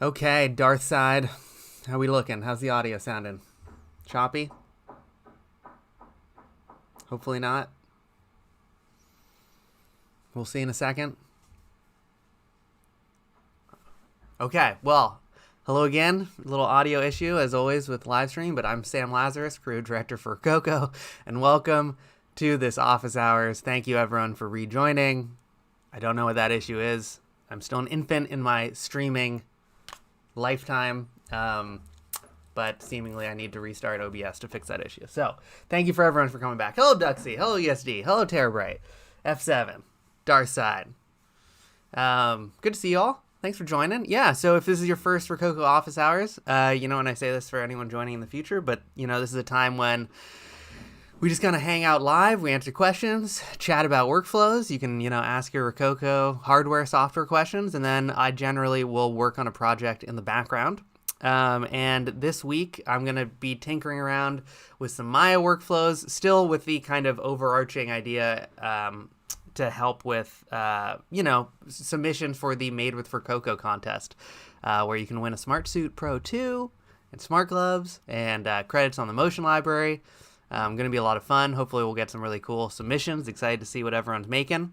Okay, Darth side. How we looking? How's the audio sounding? Choppy? Hopefully not. We'll see in a second. Okay, well, hello again. A little audio issue as always with live stream, but I'm Sam Lazarus, crew director for Rokoko, and welcome to this office hours. Thank you everyone for rejoining. I don't know what that issue is. I'm still an infant in my streaming lifetime, but seemingly I need to restart OBS to fix that issue. So thank you for everyone for coming back. Hello Duxie, hello ESD, hello Terrorbright, F7, Dark Side. Good to see you all. Thanks for joining. Yeah, so if this is your first Rokoko office hours, and I say this for anyone joining in the future, but this is a time when we just kind of hang out live. We answer questions, chat about workflows. You can, ask your Rokoko hardware, software questions, and then I generally will work on a project in the background. And this week, I'm going to be tinkering around with some Maya workflows, still with the kind of overarching idea to help with, submissions for the Made with Rokoko contest, where you can win a Smartsuit Pro II and smart gloves and credits on the Motion Library. Going to be a lot of fun. Hopefully we'll get some really cool submissions. Excited to see what everyone's making.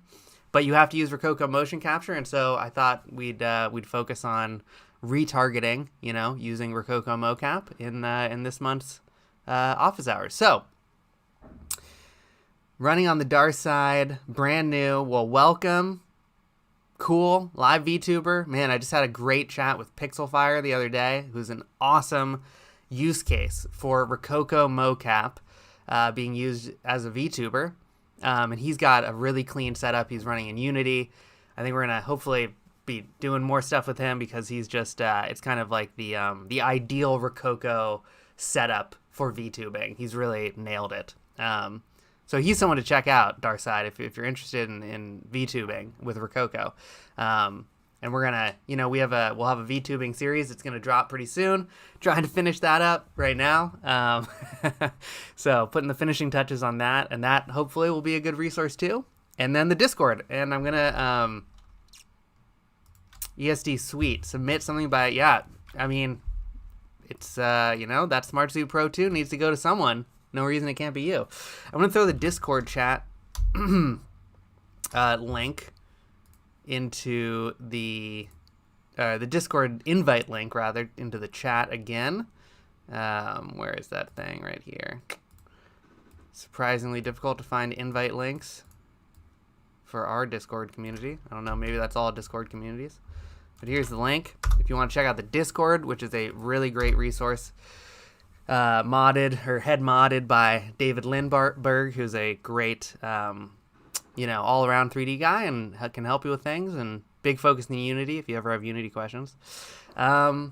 But you have to use Rokoko motion capture, and so I thought we'd focus on retargeting, using Rokoko mocap in this month's office hours. So, running on the Darth side, brand new. Well, welcome. Cool. Live VTuber. Man, I just had a great chat with Pixelfire the other day, who's an awesome use case for Rokoko mocap being used as a VTuber. And he's got a really clean setup. He's running in Unity. I think we're going to hopefully be doing more stuff with him because he's just, it's kind of like the ideal Rokoko setup for VTubing. He's really nailed it. So he's someone to check out, Darkside, if you're interested in VTubing with Rokoko. And we're gonna, we'll have a VTubing series. It's gonna drop pretty soon. Trying to finish that up right now. So putting the finishing touches on that, and that hopefully will be a good resource too. And then the Discord, and I'm gonna ESD Suite submit something by it's that Smartsuit Pro II needs to go to someone. No reason it can't be you. I'm gonna throw the Discord chat link into the Discord invite link rather into the chat again. Where is that thing? Right here. Surprisingly difficult to find invite links for our Discord community. I don't know, maybe that's all Discord communities. But here's the link if you want to check out the Discord, which is a really great resource. Head modded by David Lindberg, who's a great all-around 3D guy and can help you with things, and big focus in Unity if you ever have Unity questions. But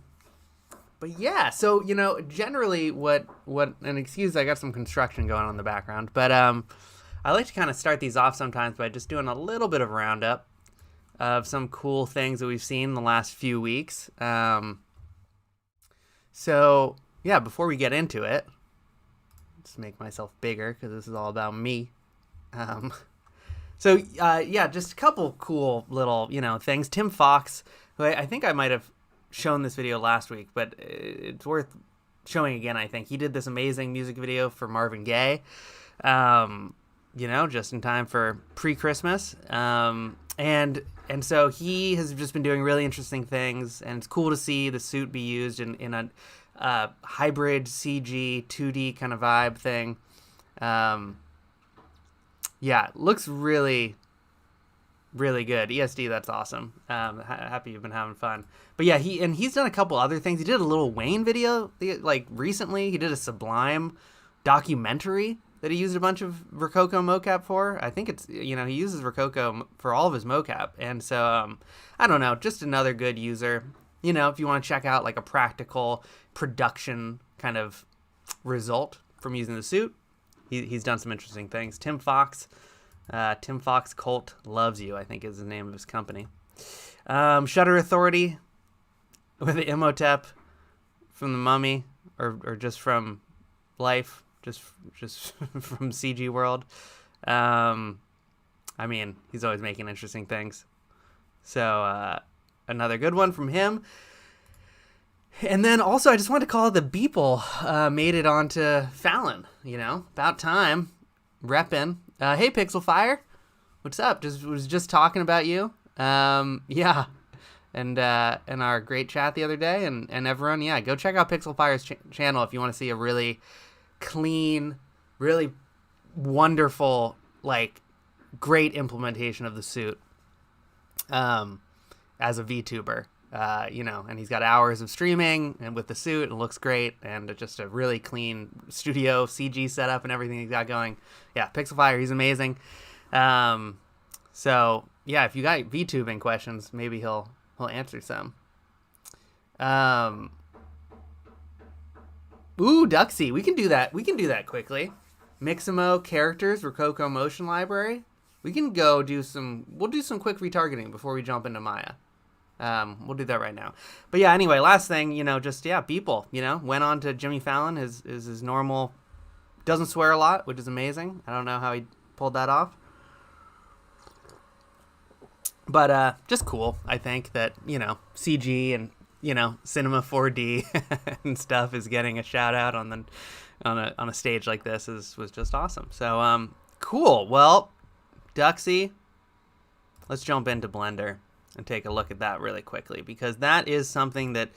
yeah, so, generally and excuse, I got some construction going on in the background, but I like to kind of start these off sometimes by just doing a little bit of a roundup of some cool things that we've seen in the last few weeks. So, yeah, before we get into it, just make myself bigger because this is all about me. So, just a couple cool little, things. Tim Fox, who I think I might have shown this video last week, but it's worth showing again, I think. He did this amazing music video for Marvin Gaye, just in time for pre-Christmas. And so he has just been doing really interesting things, and it's cool to see the suit be used in a hybrid CG 2D kind of vibe thing. Yeah, looks really, really good. ESD, that's awesome. Happy you've been having fun. But yeah, he's done a couple other things. He did a Lil Wayne video, recently. He did a Sublime documentary that he used a bunch of Rokoko mocap for. I think it's, he uses Rokoko for all of his mocap. And so, I don't know, just another good user. If you want to check out like a practical production kind of result from using the suit, he's done some interesting things. Tim Fox Cult Loves You, I think is the name of his company. Shutter Authority with the Imhotep from The Mummy, or just from life, just from CG World. He's always making interesting things. So another good one from him. And then also, I just wanted to call the Beeple made it onto Fallon. You know, about time. Reppin'. Hey, Pixel Fire. What's up? Was just talking about you. Yeah. And our great chat the other day. And everyone, yeah, go check out Pixel Fire's channel if you want to see a really clean, really wonderful, like, great implementation of the suit as a VTuber. You know, and he's got hours of streaming and with the suit, and it looks great, and just a really clean studio CG setup and everything he's got going. Yeah, Pixel Fire, he's amazing. So yeah, if you got VTubing questions, maybe he'll answer some. Ooh, Duxie, we can do that. We can do that quickly. Mixamo characters, Rokoko motion library. We can go do some. We'll do some quick retargeting before we jump into Maya. We'll do that right now. But yeah, anyway, last thing, you know, just, yeah, Beeple, you know, went on to Jimmy Fallon, his normal, doesn't swear a lot, which is amazing. I don't know how he pulled that off. But just cool, I think, that, you know, CG and, you know, Cinema 4D and stuff is getting a shout out on a stage like this was just awesome. So, cool. Well, Duxie, let's jump into Blender and take a look at that really quickly, because that is something that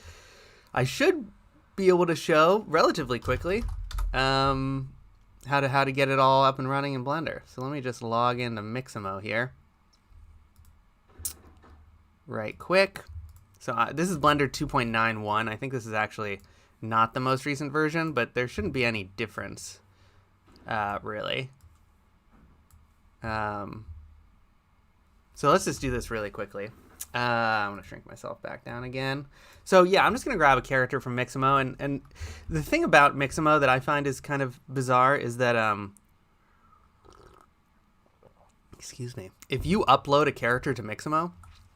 I should be able to show relatively quickly, how to get it all up and running in Blender. So let me just log into Mixamo here right quick. So this is Blender 2.91. I think this is actually not the most recent version, but there shouldn't be any difference really. So let's just do this really quickly. I'm going to shrink myself back down again. So yeah, I'm just going to grab a character from Mixamo. And the thing about Mixamo that I find is kind of bizarre is that, excuse me, if you upload a character to Mixamo,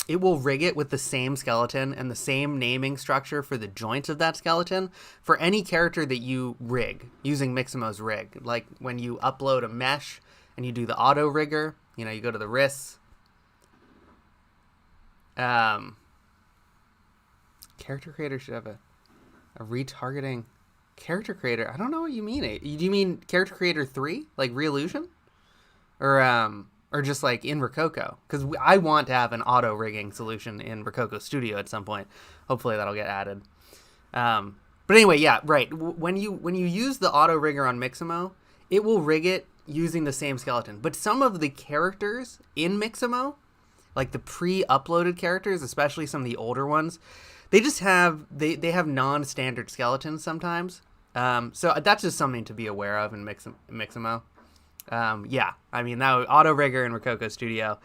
it will rig it with the same skeleton and the same naming structure for the joints of that skeleton for any character that you rig using Mixamo's rig. Like when you upload a mesh and you do the auto rigger, you know, you go to the wrists. Character creator should have a retargeting character creator. I don't know what you mean. Do you mean character creator 3, like Reillusion, or just like in Rokoko? Because I want to have an auto rigging solution in Rokoko Studio at some point. Hopefully that'll get added. But anyway, yeah, right. When you use the auto rigger on Mixamo, it will rig it using the same skeleton. But some of the characters in Mixamo, like the pre-uploaded characters, especially some of the older ones, they just have they have non-standard skeletons sometimes. So that's just something to be aware of in Mixamo. Yeah, I mean, that auto rigger in Rokoko Studio,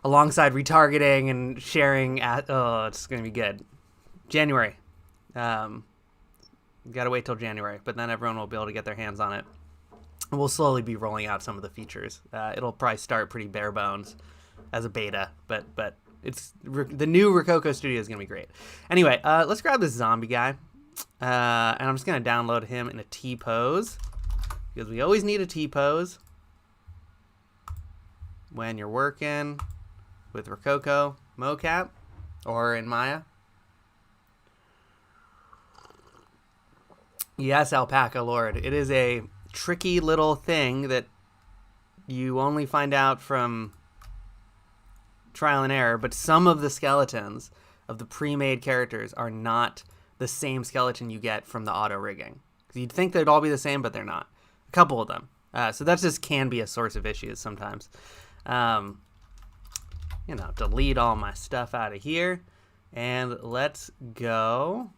alongside retargeting and sharing. It's gonna be good. January. Gotta wait till January, but then everyone will be able to get their hands on it. And we'll slowly be rolling out some of the features. It'll probably start pretty bare bones as a beta, but it's the new Rokoko Studio is gonna be great. Anyway, let's grab this zombie guy, and I'm just gonna download him in a T pose, because we always need a T pose when you're working with Rokoko Mocap or in Maya. Yes, Alpaca Lord, it is a tricky little thing that you only find out from trial and error, but some of the skeletons of the pre-made characters are not the same skeleton you get from the auto rigging. Because you'd think they'd all be the same, but they're not. A couple of them. So that just can be a source of issues sometimes. You know, delete all my stuff out of here, and let's go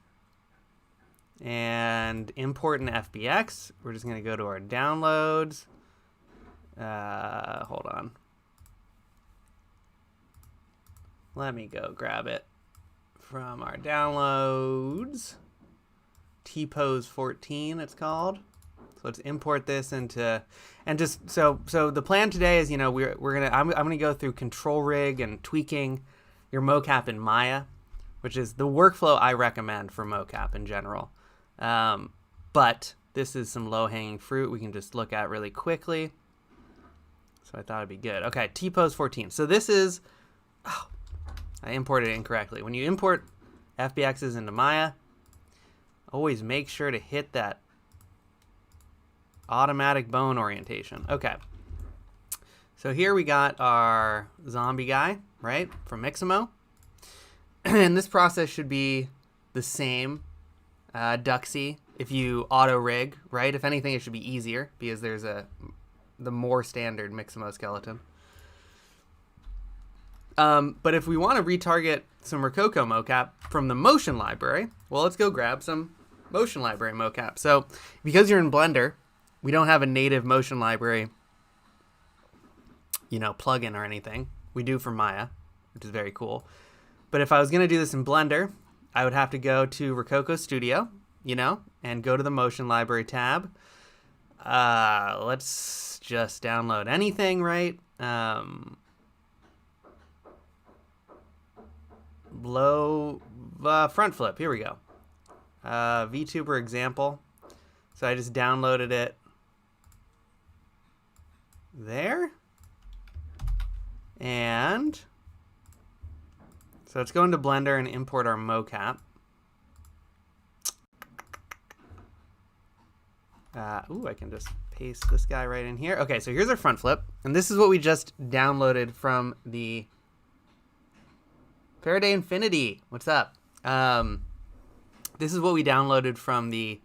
and import an FBX. We're just going to go to our downloads. Hold on. Let me go grab it from our downloads. T-Pose 14, it's called. So let's import this into, and just so the plan today is, you know, I'm gonna go through control rig and tweaking your mocap in Maya, which is the workflow I recommend for mocap in general. But this is some low-hanging fruit we can just look at really quickly. So I thought it'd be good. Okay, T-Pose 14. So this is, I imported it incorrectly. When you import FBXs into Maya, always make sure to hit that automatic bone orientation. Okay. So here we got our zombie guy, right, from Mixamo. And this process should be the same, Duxie, if you auto-rig, right? If anything, it should be easier because there's the more standard Mixamo skeleton. But if we want to retarget some Rokoko mocap from the motion library, well, let's go grab some motion library mocap. So because you're in Blender, we don't have a native motion library, plugin or anything. We do for Maya, which is very cool. But if I was going to do this in Blender, I would have to go to Rokoko Studio, and go to the motion library tab. Let's just download anything, right? Front flip. Here we go. VTuber example. So I just downloaded it there. And so let's go into Blender and import our mocap. I can just paste this guy right in here. Okay, so here's our front flip. And this is what we just downloaded from the Faraday Infinity. What's up? This is what we downloaded from the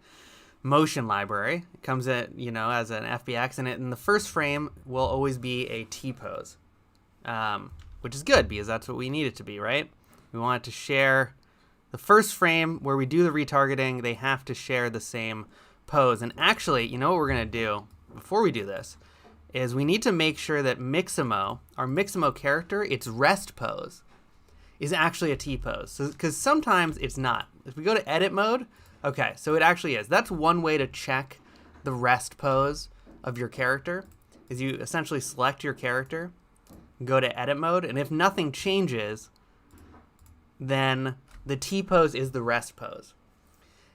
motion library. It comes as an FBX, and in the first frame will always be a T-pose, which is good because that's what we need it to be, right? We want it to share the first frame where we do the retargeting. They have to share the same pose. And actually, what we're going to do before we do this is we need to make sure that Mixamo, our Mixamo character, its rest pose is actually a T-pose. Because sometimes it's not. If we go to edit mode, okay, so it actually is. That's one way to check the rest pose of your character, is you essentially select your character, go to edit mode, and if nothing changes, then the T-pose is the rest pose.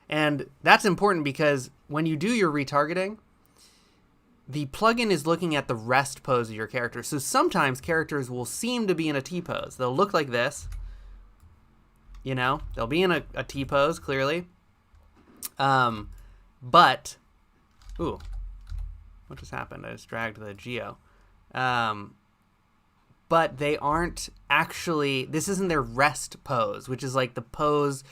And that's important because when you do your retargeting, the plugin is looking at the rest pose of your character. So sometimes characters will seem to be in a T-pose. They'll look like this. They'll be in a T-pose, clearly. But, what just happened? I just dragged the geo. But they aren't actually, this isn't their rest pose, which is like the pose,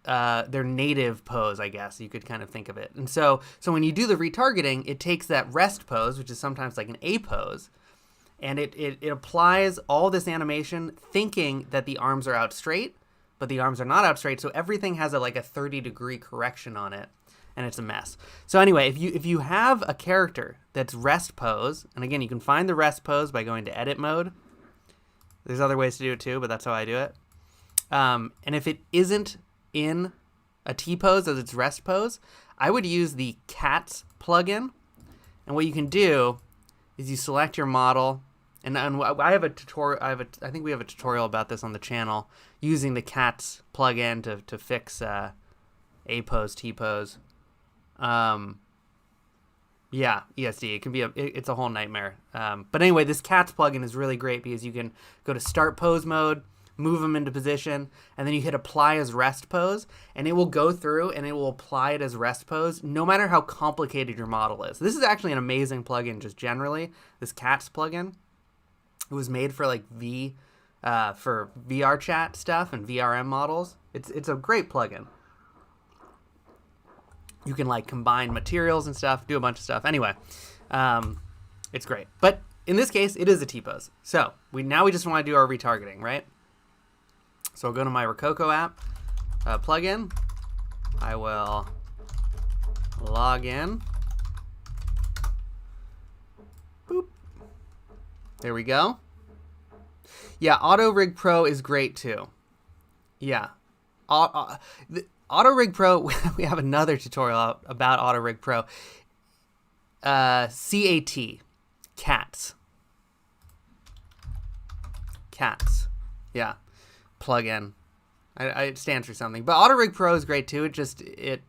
their native pose, I guess you could kind of think of it. And so when you do the retargeting, it takes that rest pose, which is sometimes like an A pose, and it applies all this animation thinking that the arms are out straight, but the arms are not out straight. So everything has a 30-degree correction on it, and it's a mess. So anyway, if you have a character that's rest pose, and again, you can find the rest pose by going to edit mode. There's other ways to do it too, but that's how I do it. And if it isn't in a T-pose as its rest pose, I would use the cats plugin. And what you can do is you select your model, and I have a tutorial. I think we have a tutorial about this on the channel using the cats plugin to fix A pose, T pose. Yeah, ESD. It can be it's a whole nightmare. But anyway, this cats plugin is really great because you can go to start pose mode, move them into position, and then you hit apply as rest pose, and it will go through and it will apply it as rest pose no matter how complicated your model is. This is actually an amazing plugin just generally, this cats plugin. It was made for for VR chat stuff and VRM models. It's a great plugin. You can combine materials and stuff, do a bunch of stuff. Anyway, it's great. But in this case, it is a T-pose. So we just want to do our retargeting, right? So I'll go to my Rokoko app plugin. I will log in. Boop. There we go. Yeah, Auto Rig Pro is great too. Yeah. Auto Rig Pro, we have another tutorial out about Auto Rig Pro. CAT. Cats. Cats. Yeah. Plugin. It stands for something. But Auto Rig Pro is great too. It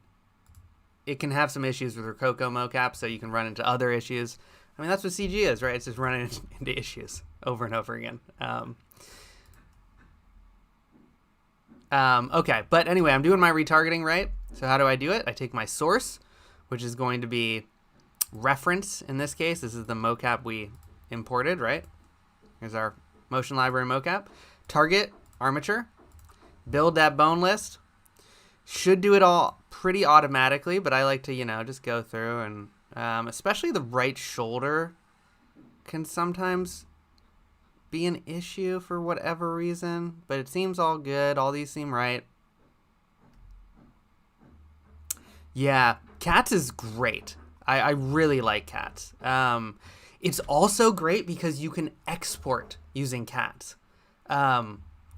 can have some issues with Rokoko mocap, so you can run into other issues. I mean, that's what CG is, right? It's just running into issues over and over again. Okay, but anyway, I'm doing my retargeting, right? So how do I do it? I take my source, which is going to be reference in this case. This is the mocap we imported, right? Here's our motion library mocap. Target, armature. Build that bone list. Should do it all pretty automatically, but I like to, just go through and especially the right shoulder can sometimes be an issue for whatever reason, but it seems all good. All these seem right. Yeah, Cats is great. I really like Cats. It's also great because you can export using Cats,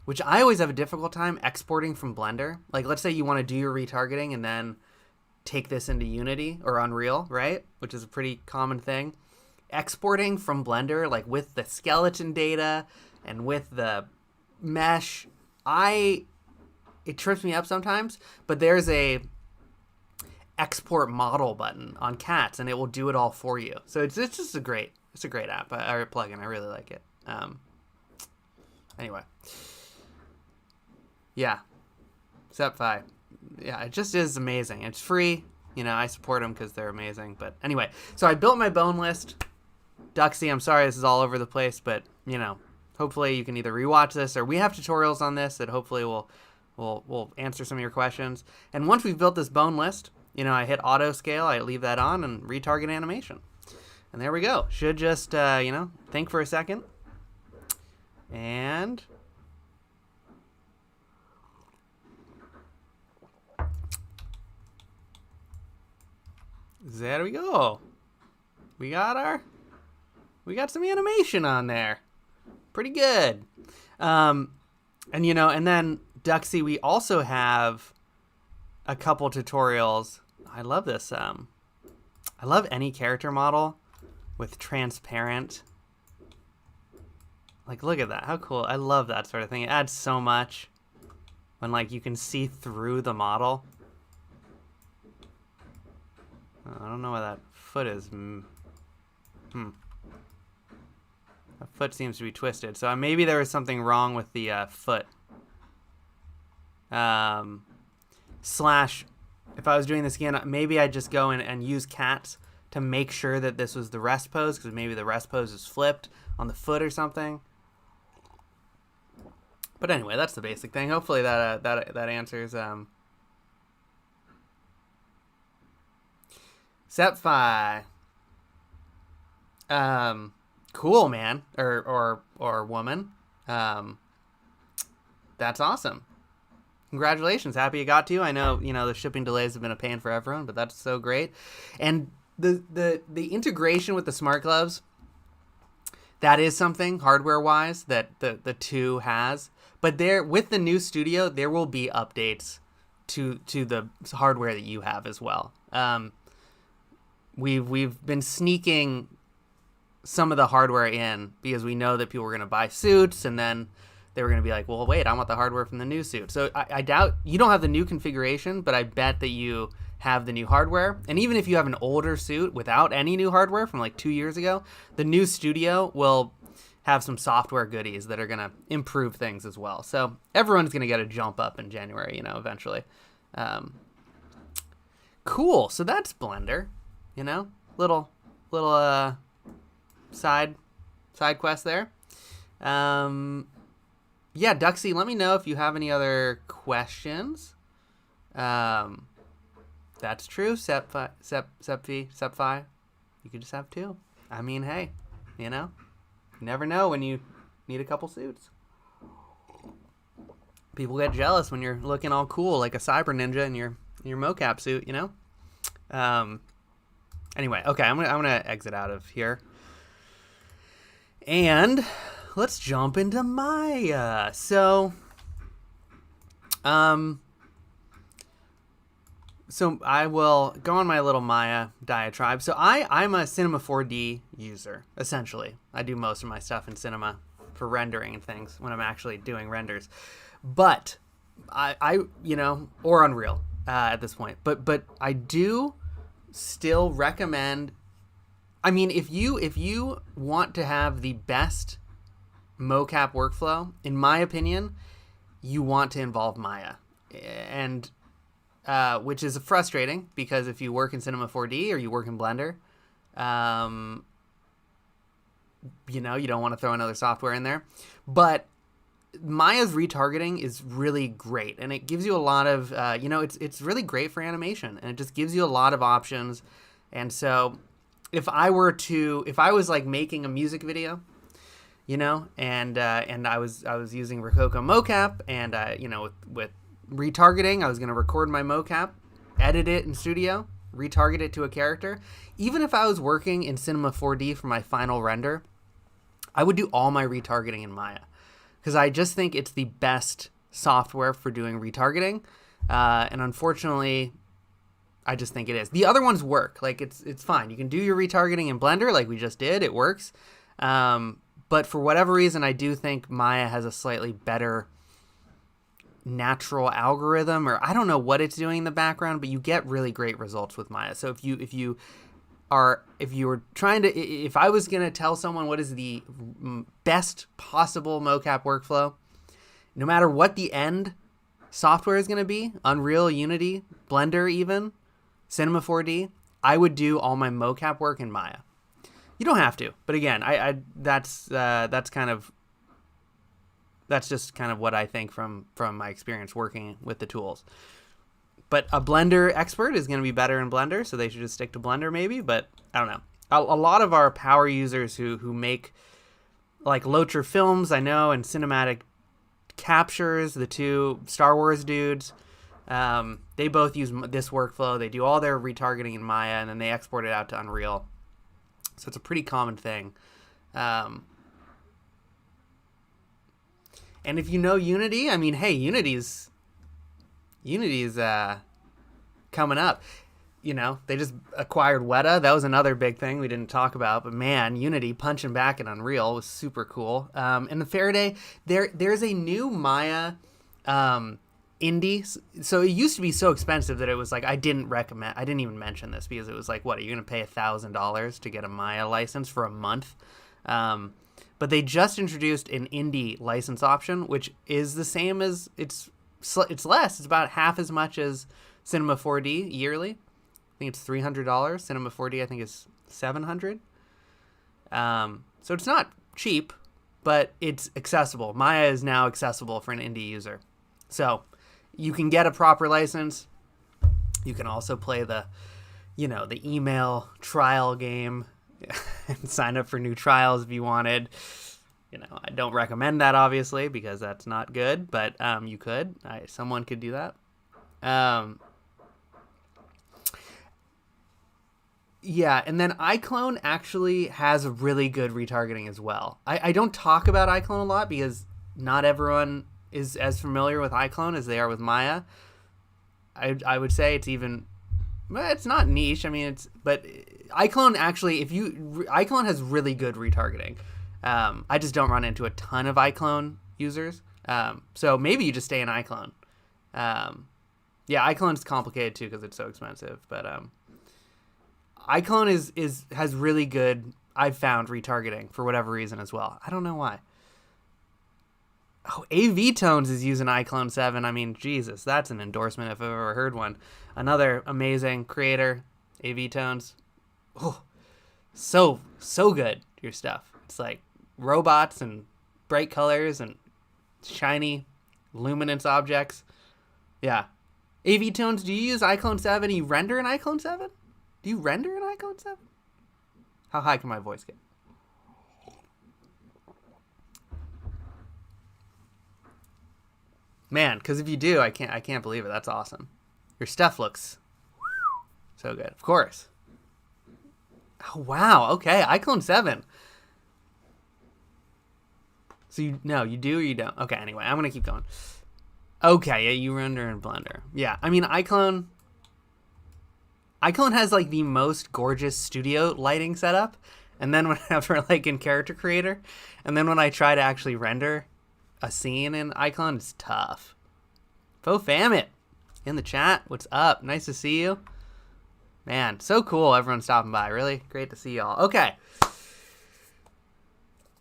which I always have a difficult time exporting from Blender. Like, let's say you want to do your retargeting and then take this into Unity or Unreal, right? Which is a pretty common thing. Exporting from Blender, like with the skeleton data and with the mesh, it trips me up sometimes, but there's a export model button on Cats and it will do it all for you. So it's just a great app or plugin. I really like it. Anyway, yeah, Sepfi, yeah, it just is amazing. It's free. I support them because they're amazing. But anyway, so I built my bone list. Duxie, I'm sorry this is all over the place, but hopefully you can either rewatch this or we have tutorials on this that hopefully will answer some of your questions. And once we've built this bone list, I hit auto scale, I leave that on and retarget animation. And there we go. Should just, think for a second. And there we go. We got some animation on there. Pretty good. And then Duxie, we also have a couple tutorials. I love this. I love any character model with transparent. Like, look at that. How cool. I love that sort of thing. It adds so much when, you can see through the model. I don't know where that foot is. That foot seems to be twisted. So maybe there was something wrong with the foot. Slash, if I was doing this again, maybe I'd just go in and use Cats to make sure that this was the rest pose, because maybe the rest pose is flipped on the foot or something. But anyway, that's the basic thing. Hopefully that answers. Sepfi. Cool, man, or woman. That's awesome. Congratulations. Happy you got to. I know, the shipping delays have been a pain for everyone, but that's so great. And the integration with the smart gloves, that is something hardware-wise that the 2 has. But with the new studio, there will be updates to the hardware that you have as well. We've been sneaking some of the hardware in because we know that people were going to buy suits and then they were going to be like, well, wait, I want the hardware from the new suit. So I doubt you don't have the new configuration, but I bet that you have the new hardware. And even if you have an older suit without any new hardware from 2 years ago, the new studio will have some software goodies that are going to improve things as well. So everyone's going to get a jump up in January, eventually. Cool. So that's Blender, little side quest there. Yeah, Duxie, let me know if you have any other questions. That's true. Sepfi. You could just have 2. I mean, hey, you never know when you need a couple suits. People get jealous when you're looking all cool like a cyber ninja in your mocap suit, Anyway, okay, I'm gonna exit out of here. And let's jump into Maya. So I will go on my little Maya diatribe. So I'm a Cinema 4D user, essentially. I do most of my stuff in Cinema for rendering and things when I'm actually doing renders. But I or Unreal at this point. But I do still recommend. I mean, if you want to have the best mocap workflow, in my opinion, you want to involve Maya. And which is frustrating because if you work in Cinema 4D or you work in Blender, you don't want to throw another software in there. But Maya's retargeting is really great, and it gives you a lot of, it's really great for animation, and it just gives you a lot of options. And so if I was like making a music video, and I was using Rokoko Mocap, and with retargeting, I was going to record my mocap, edit it in Studio, retarget it to a character. Even if I was working in Cinema 4D for my final render, I would do all my retargeting in Maya, because I just think it's the best software for doing retargeting, and unfortunately, I just think it is. The other ones work. Like, it's fine. You can do your retargeting in Blender like we just did. It works. But for whatever reason, I do think Maya has a slightly better natural algorithm, or I don't know what it's doing in the background, but you get really great results with Maya. So if you were trying to, if I was going to tell someone what is the best possible mocap workflow, no matter what the end software is going to be, Unreal, Unity, Blender, even Cinema 4D, I would do all my mocap work in Maya. You don't have to, but again, that's just kind of what I think from my experience working with the tools. But a Blender expert is going to be better in Blender, so they should just stick to Blender maybe. But I don't know. A lot of our power users who make like Locher Films, I know, and Cinematic Captures, the two Star Wars dudes, they both use this workflow. They do all their retargeting in Maya, and then they export it out to Unreal. So it's a pretty common thing. And if you know Unity, I mean, hey, Unity's coming up. They just acquired Weta. That was another big thing we didn't talk about. But man, Unity punching back in Unreal was super cool. And the Faraday, there's a new Maya indie. So it used to be so expensive that it was like I didn't even mention this because it was like, what, are you going to pay $1,000 to get a Maya license for a month? But they just introduced an indie license option, which is the same as it's less. It's about half as much as Cinema 4D yearly. I think it's $300. Cinema 4D I think is $700. So it's not cheap, but it's accessible. Maya is now accessible for an indie user. So you can get a proper license. You can also play the email trial game and sign up for new trials if you wanted. I don't recommend that, obviously, because that's not good, but you could. Someone could do that. Yeah, and then Iclone actually has a really good retargeting as well. I don't talk about Iclone a lot because not everyone is as familiar with Iclone as they are with Maya. I would say it's even... Well, it's not niche. I mean, but Iclone actually, Iclone has really good retargeting. I just don't run into a ton of Iclone users. So maybe you just stay in Iclone. Yeah, Iclone's complicated too because it's so expensive. But Iclone has really good, I've found, retargeting for whatever reason as well. I don't know why. Oh, AV Tones is using Iclone 7. I mean, Jesus, that's an endorsement if I've ever heard one. Another amazing creator, AV Tones. Oh, so good, your stuff. It's like robots and bright colors and shiny luminance objects. Yeah. AV Tones, do you use Iclone 7? Do you render in Iclone 7? Do you render in Iclone 7? How high can my voice get? Man, because if you do, I can't believe it. That's awesome. Your stuff looks so good. Of course. Oh, wow. Okay, Iclone 7. So you do or you don't? Okay, anyway, I'm going to keep going. Okay, yeah, you render in Blender. Yeah, I mean, Iclone has like the most gorgeous studio lighting setup. And then whenever, like in Character Creator, and then when I try to actually render a scene in Iclone, it's tough. Fofamit in the chat. What's up? Nice to see you. Man, so cool everyone stopping by. Really great to see y'all. Okay.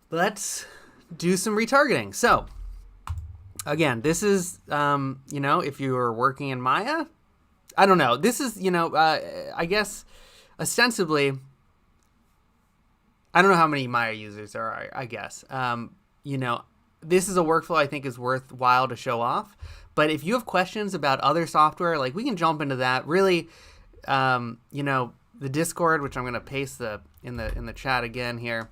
Let's do some retargeting. So, again, this is, if you are working in Maya, I don't know. This is, I guess ostensibly, I don't know how many Maya users there are, I guess. This is a workflow I think is worthwhile to show off. But if you have questions about other software, like we can jump into that. Really, the Discord, which I'm going to paste in the chat again here.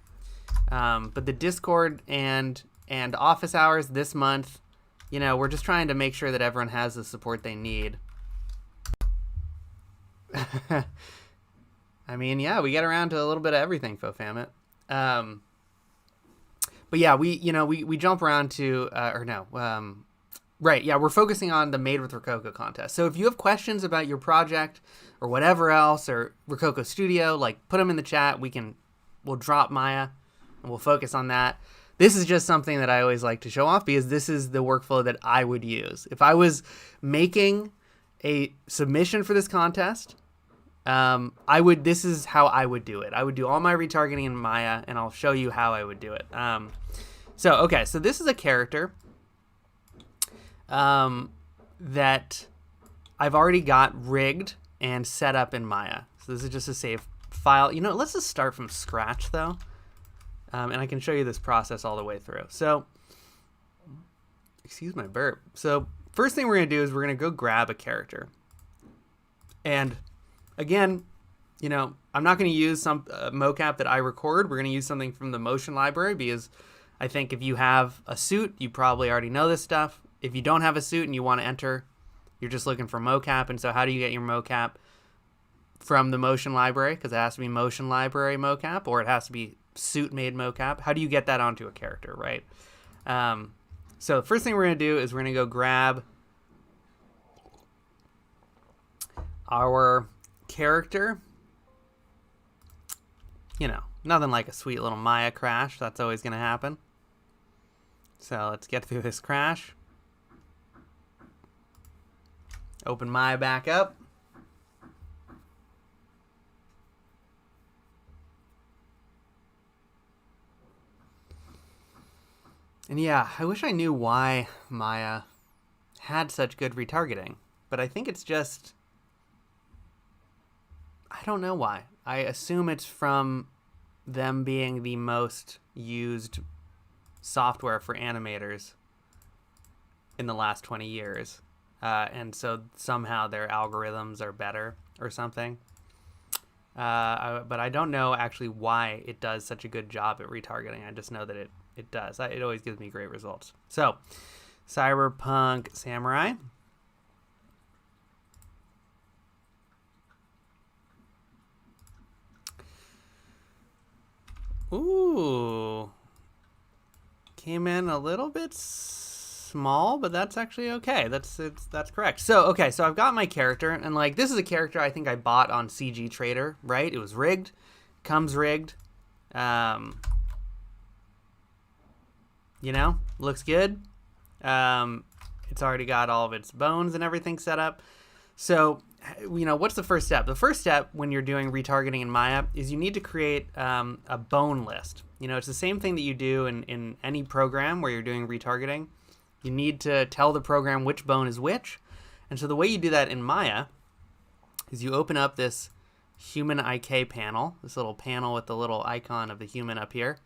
But the Discord and office hours this month, we're just trying to make sure that everyone has the support they need. I mean, yeah, we get around to a little bit of everything, FoFamit. But yeah, we jump around to, right, yeah, we're focusing on the Made with Rokoko contest. So if you have questions about your project or whatever else, or Rokoko Studio, like put them in the chat. We'll drop Maya and we'll focus on that. This is just something that I always like to show off because this is the workflow that I would use. If I was making a submission for this contest, this is how I would do it. I would do all my retargeting in Maya, and I'll show you how I would do it. So this is a character that I've already got rigged and set up in Maya. So this is just a save file. Let's just start from scratch though. And I can show you this process all the way through. So, excuse my burp. So first thing we're going to do is we're going to go grab a character. And again, I'm not going to use some mocap that I record. We're going to use something from the motion library because I think if you have a suit, you probably already know this stuff. If you don't have a suit and you want to enter, you're just looking for mocap. And so how do you get your mocap from the motion library? Because it has to be motion library mocap, or it has to be suit made mocap. How do you get that onto a character, right? So the first thing we're going to do is we're going to go grab our character. Nothing like a sweet little Maya crash. That's always going to happen. So let's get through this crash. Open Maya back up. And yeah, I wish I knew why Maya had such good retargeting, but I think it's just, I don't know why. I assume it's from them being the most used software for animators in the last 20 years. And so somehow their algorithms are better or something. But I don't know actually why it does such a good job at retargeting. I just know that it does. It always gives me great results. So, Cyberpunk Samurai. Ooh. Came in a little bit small, but that's actually okay. That's correct. So I've got my character, and like this is a character I think I bought on CG Trader, right? It was rigged, comes rigged. Looks good. It's already got all of its bones and everything set up. So, what's the first step? The first step when you're doing retargeting in Maya is you need to create a bone list. It's the same thing that you do in any program where you're doing retargeting. You need to tell the program which bone is which. And so the way you do that in Maya is you open up this human IK panel, this little panel with the little icon of the human up here.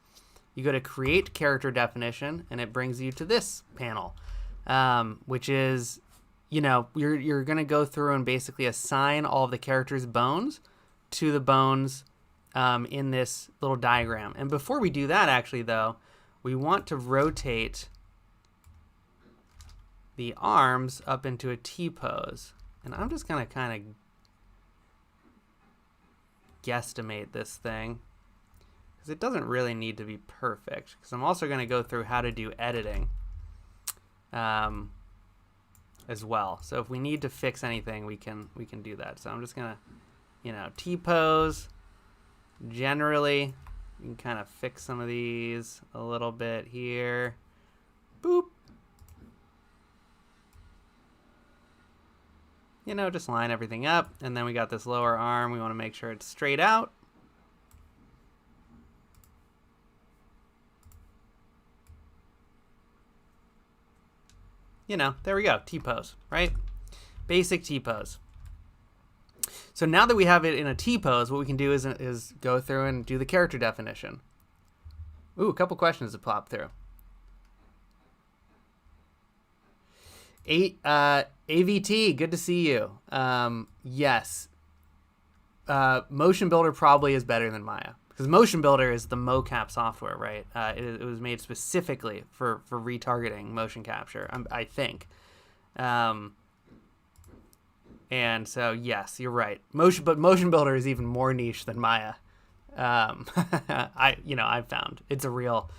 You go to create character definition, and it brings you to this panel, which is, you're going to go through and basically assign all of the character's bones to the bones in this little diagram. And before we do that, actually, though, we want to rotate the arms up into a T-pose. And I'm just going to kind of guesstimate this thing, because it doesn't really need to be perfect, because I'm also going to go through how to do editing as well. So if we need to fix anything, we can do that. So I'm just going to, T-pose. Generally, you can kind of fix some of these a little bit here. Boop. Just line everything up. And then we got this lower arm. We want to make sure it's straight out. There we go. T-pose, right? Basic T-pose. So now that we have it in a T-pose, what we can do is go through and do the character definition. Ooh, a couple questions have popped through. AVT, good to see you. Yes. Motion Builder probably is better than Maya. Because Motion Builder is the Mocap software, right? It was made specifically for retargeting motion capture, I think. And so, yes, you're right. But Motion Builder is even more niche than Maya. I've found it's a real.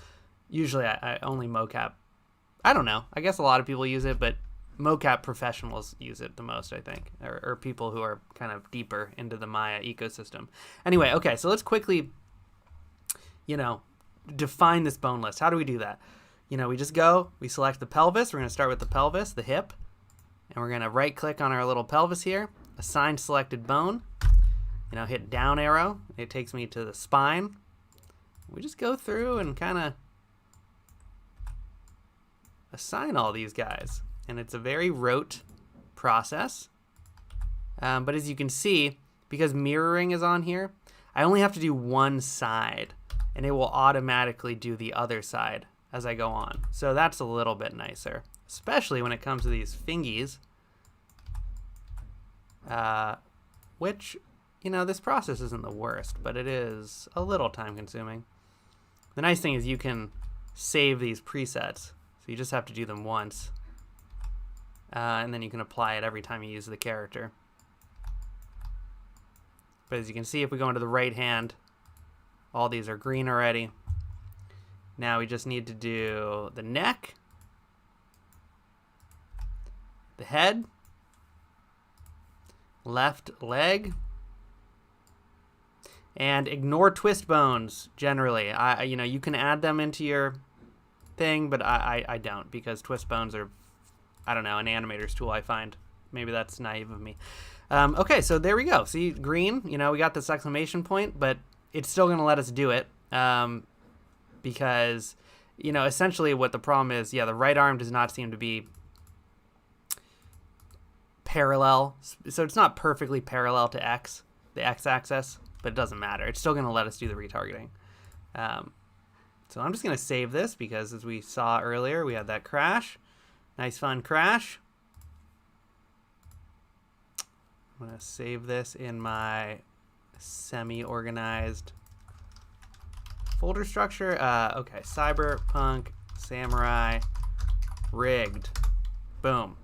Usually, I only Mocap. I don't know. I guess a lot of people use it, but Mocap professionals use it the most, I think, or people who are kind of deeper into the Maya ecosystem. Anyway, okay, so let's quickly, define this bone list. How do we do that? We just we select the pelvis. We're going to start with the pelvis, the hip, and we're going to right-click on our little pelvis here, assign selected bone, hit down arrow. It takes me to the spine. We just go through and kind of assign all these guys. And it's a very rote process. But as you can see, because mirroring is on here, I only have to do one side, and it will automatically do the other side as I go on. So that's a little bit nicer, especially when it comes to these fingies, which, this process isn't the worst, but it is a little time consuming. The nice thing is you can save these presets, so you just have to do them once. And then you can apply it every time you use the character. But as you can see, if we go into the right hand, all these are green already. Now we just need to do the neck, the head, left leg, and ignore twist bones generally. You can add them into your thing, but I don't, because twist bones are, I don't know, an animator's tool, I find. Maybe that's naive of me. Okay, so there we go. See, green, we got this exclamation point, but it's still going to let us do it because, essentially what the problem is, the right arm does not seem to be parallel. So it's not perfectly parallel to X, the X-axis, but it doesn't matter. It's still going to let us do the retargeting. So I'm just going to save this because, as we saw earlier, we had that crash. Nice, fun crash. I'm going to save this in my semi-organized folder structure. Okay, Cyberpunk Samurai rigged. Boom.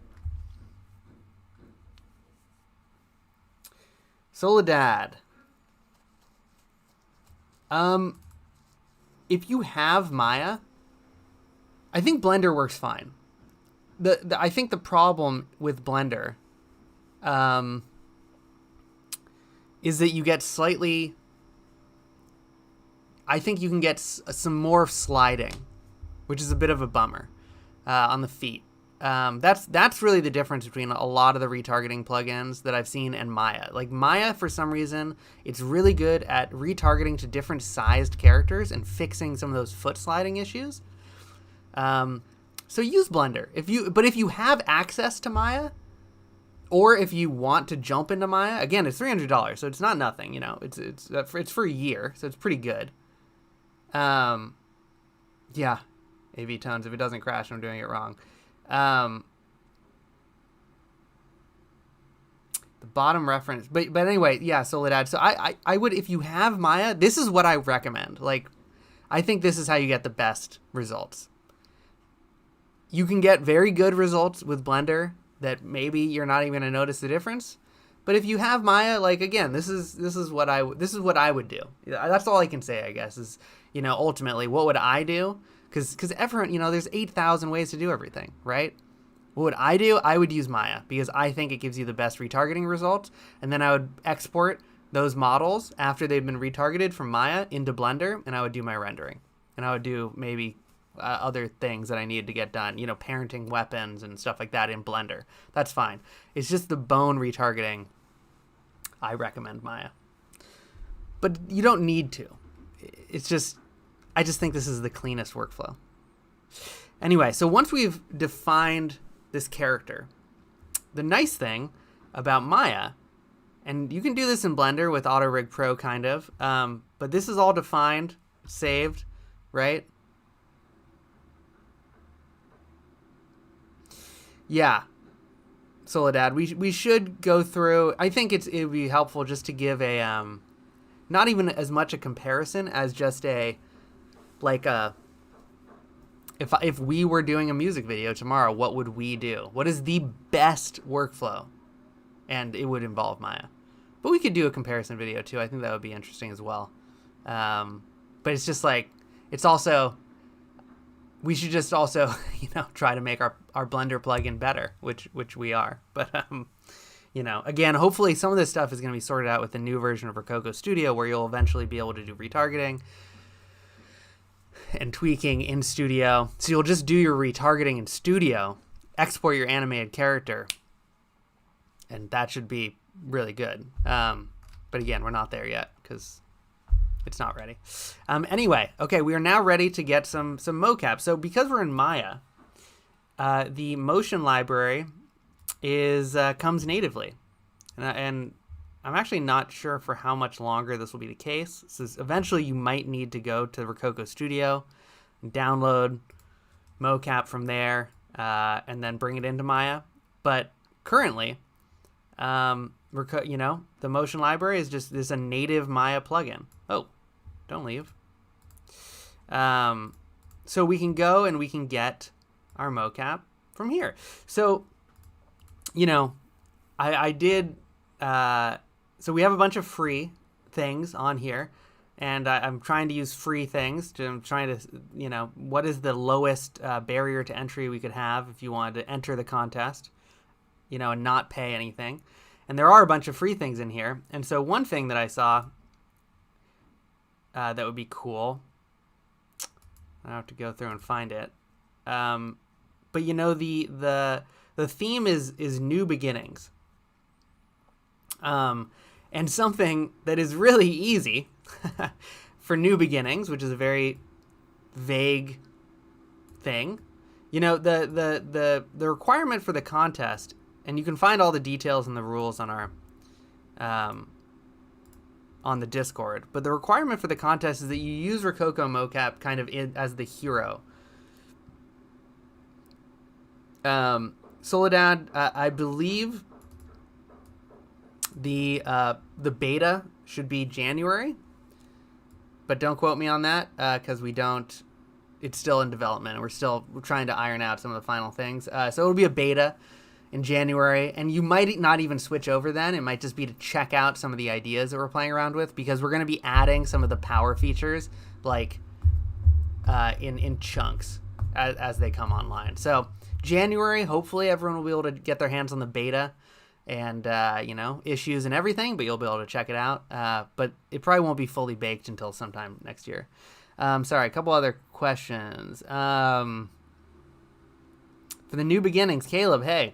Soledad. If you have Maya, I think Blender works fine. I think the problem with Blender is that you get slightly, I think you can get some more sliding, which is a bit of a bummer on the feet. That's really the difference between a lot of the retargeting plugins that I've seen and Maya. Like Maya, for some reason, it's really good at retargeting to different sized characters and fixing some of those foot sliding issues. So use Blender if you have access to Maya, or if you want to jump into Maya. Again, it's $300, so it's not nothing. It's for a year, so it's pretty good. Yeah, AV tones. If it doesn't crash, I'm doing it wrong. The bottom reference, but anyway, yeah, Soledad. So I would, if you have Maya, this is what I recommend. Like, I think this is how you get the best results. You can get very good results with Blender that maybe you're not even going to notice the difference. But if you have Maya, like, again, this is what I would do. That's all I can say, I guess, is, ultimately, what would I do? Because everyone, there's 8,000 ways to do everything, right? What would I do? I would use Maya because I think it gives you the best retargeting results. And then I would export those models after they've been retargeted from Maya into Blender, and I would do my rendering. And I would do maybe other things that I needed to get done, parenting weapons and stuff like that in Blender. That's fine. It's just the bone retargeting. I recommend Maya. But you don't need to. I just think this is the cleanest workflow. Anyway, so once we've defined this character, the nice thing about Maya And you can do this in Blender with Auto Rig Pro, kind of. But this is all defined, saved, right? Yeah. Soledad, we should go through. I think it would be helpful just to give a not even as much a comparison as just a like a if we were doing a music video tomorrow, what would we do? What is the best workflow? And it would involve Maya. But we could do a comparison video too. I think that would be interesting as well. But it's just like it's also we should just also, try to make our Blender plugin better, which we are. But, again, hopefully some of this stuff is going to be sorted out with the new version of Rokoko Studio, where you'll eventually be able to do retargeting and tweaking in Studio. So you'll just do your retargeting in Studio, export your animated character, and that should be really good. But again, we're not there yet because it's not ready. Anyway, okay, we are now ready to get some mocap. So because we're in Maya, the motion library comes natively, and I'm actually not sure for how much longer this will be the case. So eventually, you might need to go to Rokoko Studio, and download mocap from there, and then bring it into Maya. But currently, the motion library is a native Maya plugin. Oh, don't leave. So we can go and we can get our mocap from here. So, I did. So we have a bunch of free things on here, and I'm trying to use free things. I'm trying to, what is the lowest barrier to entry we could have if you wanted to enter the contest, and not pay anything. And there are a bunch of free things in here. And so one thing that I saw that would be cool, I have to go through and find it. But the theme is new beginnings. And something that is really easy for new beginnings, which is a very vague thing. The requirement for the contest, and you can find all the details and the rules on our on the Discord, but the requirement for the contest is that you use Rokoko mocap kind of as the hero. Soledad, I believe the beta should be January, but don't quote me on that because it's still in development, and we're trying to iron out some of the final things. So it'll be a beta in January, and you might not even switch over then. It might just be to check out some of the ideas that we're playing around with, because we're going to be adding some of the power features like in chunks as they come online. So January, hopefully everyone will be able to get their hands on the beta and issues and everything, but you'll be able to check it out. But it probably won't be fully baked until sometime next year. Sorry, a couple other questions. For the new beginnings, Caleb, hey.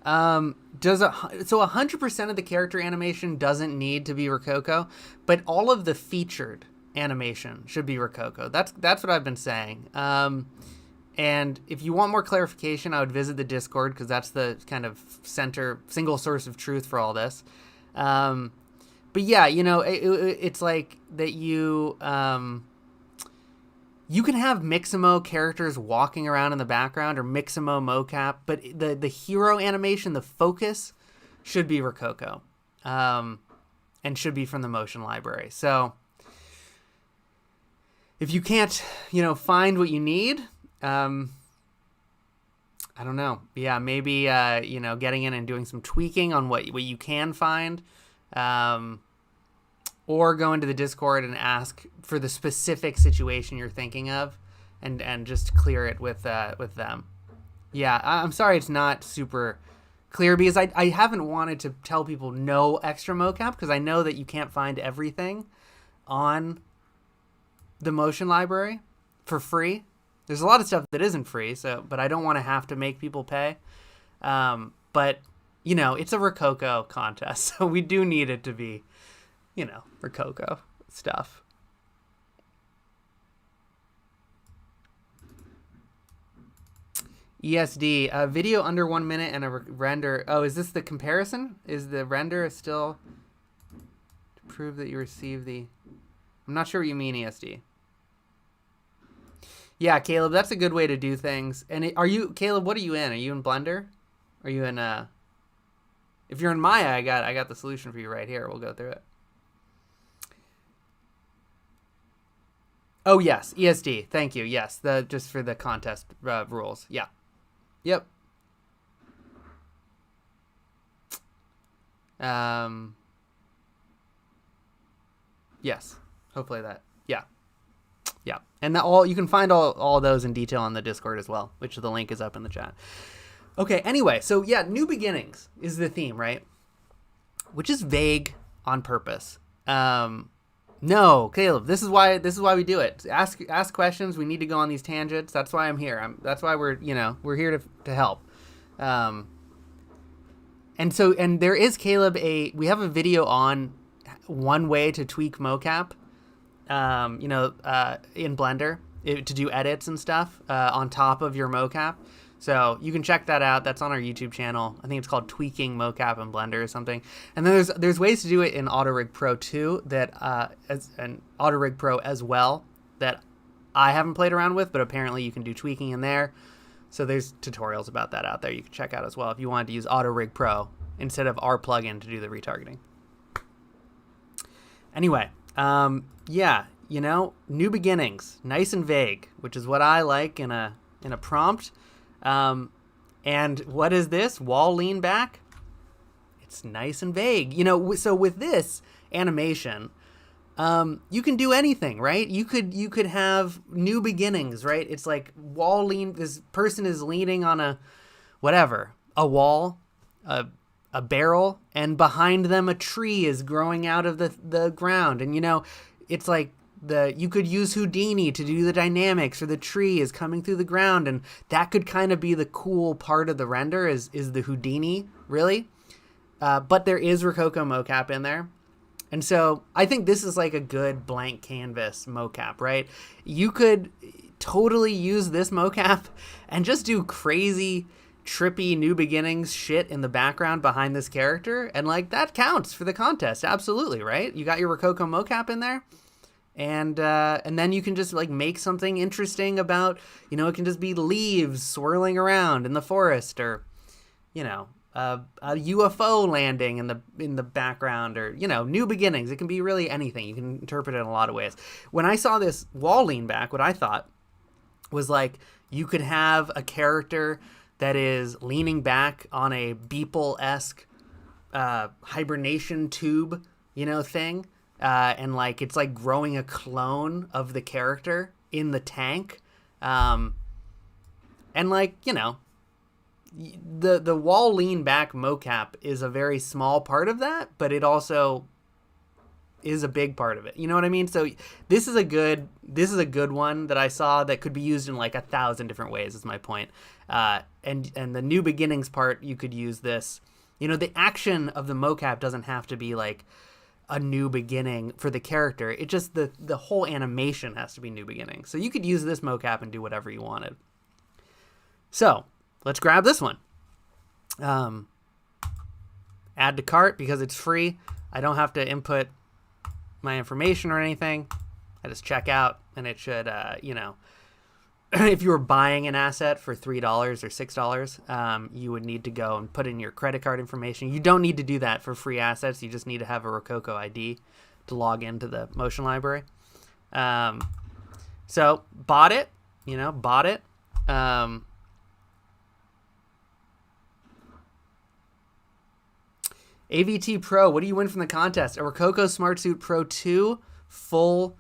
So 100% of the character animation doesn't need to be Rokoko, but all of the featured animation should be Rokoko. That's what I've been saying. And if you want more clarification, I would visit the Discord, because that's the kind of single source of truth for all this. But yeah, it's like that you can have Mixamo characters walking around in the background, or Mixamo mocap, but the hero animation, the focus, should be Rokoko, and should be from the motion library. So if you can't, find what you need, I don't know. Yeah, maybe getting in and doing some tweaking on what you can find, or go into the Discord and ask for the specific situation you're thinking of, and just clear it with them. Yeah, I'm sorry it's not super clear, because I haven't wanted to tell people no extra mocap, because I know that you can't find everything on the motion library for free. There's a lot of stuff that isn't free, but I don't want to have to make people pay. But it's a Rokoko contest, so we do need it to be Rokoko stuff. ESD, video under 1 minute and a render. Oh, is this the comparison? Is the render still to prove that you receive the... I'm not sure what you mean, ESD. Yeah, Caleb, that's a good way to do things. And are you, Caleb, what are you in? Are you in Blender? Are you in, if you're in Maya, I got the solution for you right here. We'll go through it. Oh, yes, ESD. Thank you. Yes, just for the contest rules. Yeah. Yep. Yes. Hopefully that. Yeah. Yeah. And you can find all those in detail on the Discord as well, which the link is up in the chat. Okay, anyway, so yeah, new beginnings is the theme, right? Which is vague on purpose. No, Caleb, this is why we do it. Ask questions. We need to go on these tangents. That's why I'm here. That's why we're here to help. And there is, Caleb, we have a video on one way to tweak mocap, in Blender to do edits and stuff on top of your mocap. So you can check that out. That's on our YouTube channel. I think it's called Tweaking Mocap in Blender or something. And then there's ways to do it in Autorig Pro 2 and Autorig Pro as well that I haven't played around with, but apparently you can do tweaking in there. So there's tutorials about that out there you can check out as well if you wanted to use Autorig Pro instead of our plugin to do the retargeting. Anyway, new beginnings, nice and vague, which is what I like in a prompt. And what is this? Wall lean back? It's nice and vague. So with this animation, you can do anything, right? You could have new beginnings, right? It's like wall lean. This person is leaning on a wall, a barrel, and behind them a tree is growing out of the ground. And it's like you could use Houdini to do the dynamics, or the tree is coming through the ground, and that could kind of be the cool part of the render is the Houdini, really. But there is Rokoko mocap in there. And so I think this is like a good blank canvas mocap, right? You could totally use this mocap and just do crazy, trippy new beginnings shit in the background behind this character. And like that counts for the contest. Absolutely, right? You got your Rokoko mocap in there. And then you can just like make something interesting about, it can just be leaves swirling around in the forest, or, a UFO landing in the background, or, new beginnings. It can be really anything. You can interpret it in a lot of ways. When I saw this wall lean back, what I thought was like, you could have a character that is leaning back on a Beeple-esque hibernation tube, thing. And like it's like growing a clone of the character in the tank, and like the wall lean back mocap is a very small part of that, but it also is a big part of it. You know what I mean? So this is a good one that I saw that could be used in like 1,000 different ways. Is my point. And the new beginnings part, you could use this. The action of the mocap doesn't have to be like a new beginning for the character. It just the whole animation has to be new beginning. So you could use this mocap and do whatever you wanted. So let's grab this one. Add to cart because it's free. I don't have to input my information or anything. I just check out, and it should, if you were buying an asset for $3 or $6, you would need to go and put in your credit card information. You don't need to do that for free assets. You just need to have a Rokoko ID to log into the motion library. So bought it. AVT Pro, what do you win from the contest? A Rokoko Smartsuit Pro II full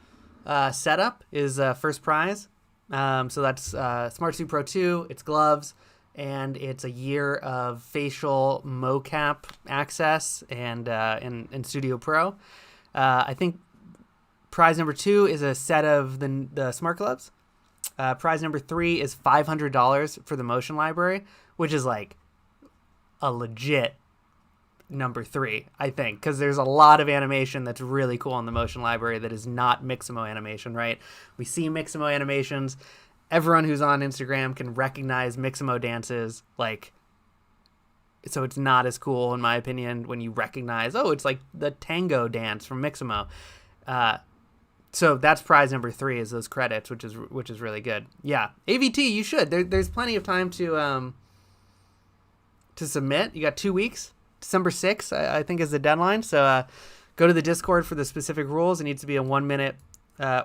setup is first prize. So that's Smartsuit Pro II, it's gloves, and it's a year of facial mocap access and in Studio Pro. I think prize number 2 is a set of the smart gloves. Prize number 3 is $500 for the motion library, which is like a legit number 3, I think, because there's a lot of animation that's really cool in the motion library that is not Mixamo animation, right? We see Mixamo animations everyone who's on Instagram can recognize Mixamo dances, like, so it's not as cool, in my opinion, when you recognize, oh, it's like the tango dance from Mixamo. So that's prize number 3, is those credits, which is really good. Yeah, AVT, you should. There's plenty of time to submit. You got 2 weeks. December 6th, I think, is the deadline. So go to the Discord for the specific rules. It needs to be a 1 minute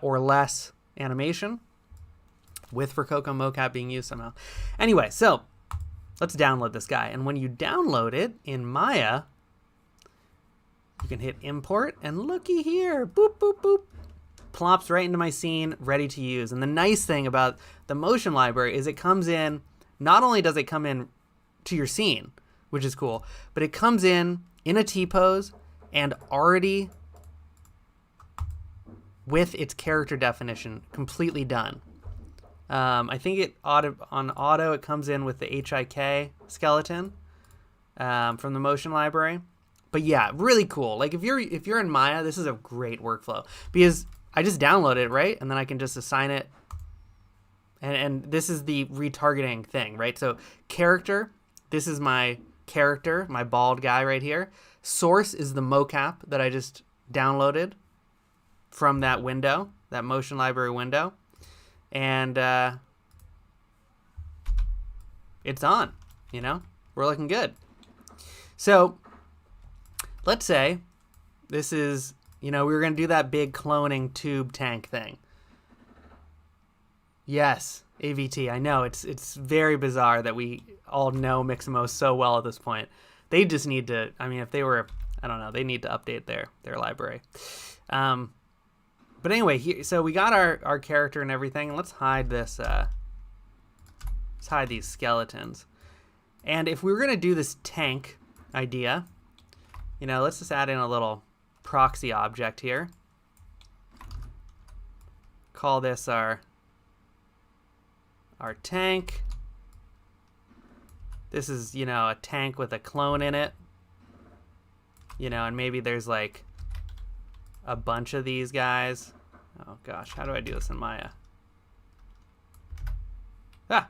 or less animation, with Rokoko mocap being used somehow. Anyway, so let's download this guy. And when you download it in Maya, you can hit import, and looky here, boop, boop, boop, plops right into my scene, ready to use. And the nice thing about the motion library is it comes in, not only does it come in to your scene, which is cool, but it comes in a T-pose and already with its character definition completely done. I think on auto it comes in with the HIK skeleton from the motion library. But yeah, really cool. Like if you're in Maya, this is a great workflow, because I just download it, right? And then I can just assign it. And this is the retargeting thing, right? So character, this is my character, my bald guy right here. Source is the mocap that I just downloaded from that window, that motion library window. And it's on, we're looking good. So let's say this is, we were going to do that big cloning tube tank thing. Yes, AVT, I know, it's very bizarre that we all know Mixamo so well at this point. They just need to, if they were, I don't know, they need to update their library. But anyway, so we got our character and everything, and let's hide this, let's hide these skeletons. And if we were going to do this tank idea, let's just add in a little proxy object here. Call this our tank. This is, a tank with a clone in it. And maybe there's like a bunch of these guys. Oh gosh, how do I do this in Maya? Ah!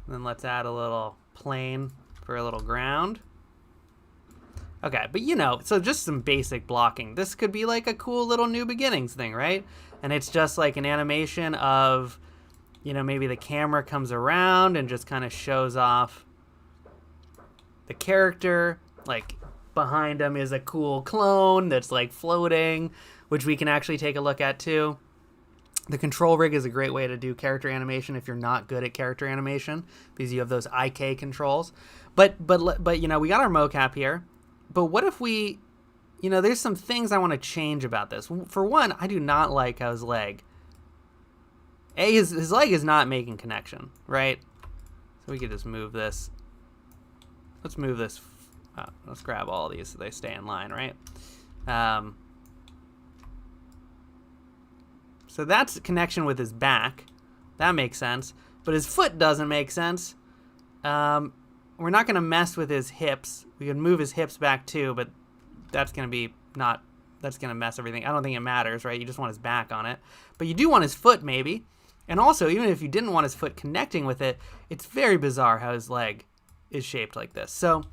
Then let's add a little plane for a little ground. Okay, but so just some basic blocking. This could be like a cool little New Beginnings thing, right? And it's just like an animation of, maybe the camera comes around and just kind of shows off the character. Like behind him is a cool clone that's like floating, which we can actually take a look at too. The control rig is a great way to do character animation if you're not good at character animation, because you have those IK controls. But we got our mocap here. But what if we, there's some things I want to change about this. For one, I do not like how his leg, his leg is not making connection, right? So we could just move this. Let's move this. Let's grab all of these so they stay in line, right? So that's connection with his back. That makes sense. But his foot doesn't make sense. We're not going to mess with his hips. We can move his hips back too, but that's going to mess everything. I don't think it matters, right? You just want his back on it. But you do want his foot maybe. And also, even if you didn't want his foot connecting with it, it's very bizarre how his leg is shaped like this. So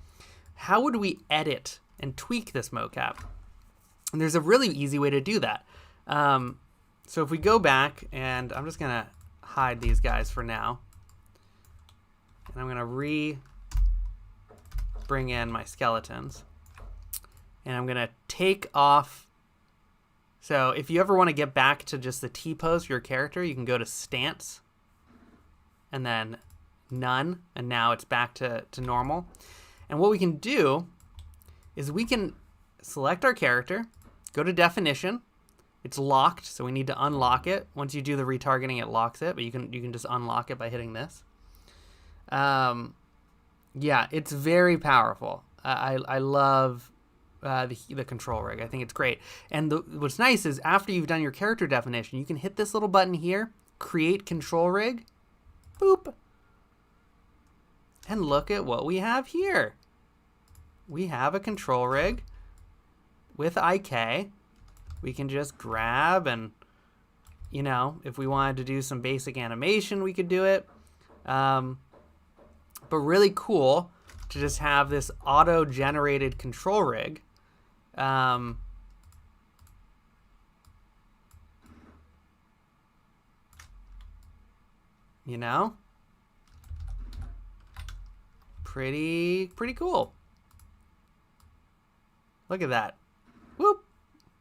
how would we edit and tweak this mocap? And there's a really easy way to do that. So if we go back, and I'm just going to hide these guys for now. And I'm going to bring in my skeletons. And I'm going to take off. So if you ever want to get back to just the T-pose for your character, you can go to stance and then none. And now it's back to normal. And what we can do is we can select our character, go to definition. It's locked, so we need to unlock it. Once you do the retargeting, it locks it, but you can just unlock it by hitting this. Yeah, it's very powerful. I love the control rig. I think it's great. And what's nice is after you've done your character definition, you can hit this little button here, create control rig, boop, and look at what we have here. We have a control rig with IK, we can just grab and, you know, if we wanted to do some basic animation, we could do it. But really cool to just have this auto-generated control rig. You know? Pretty cool. Look at that. Whoop.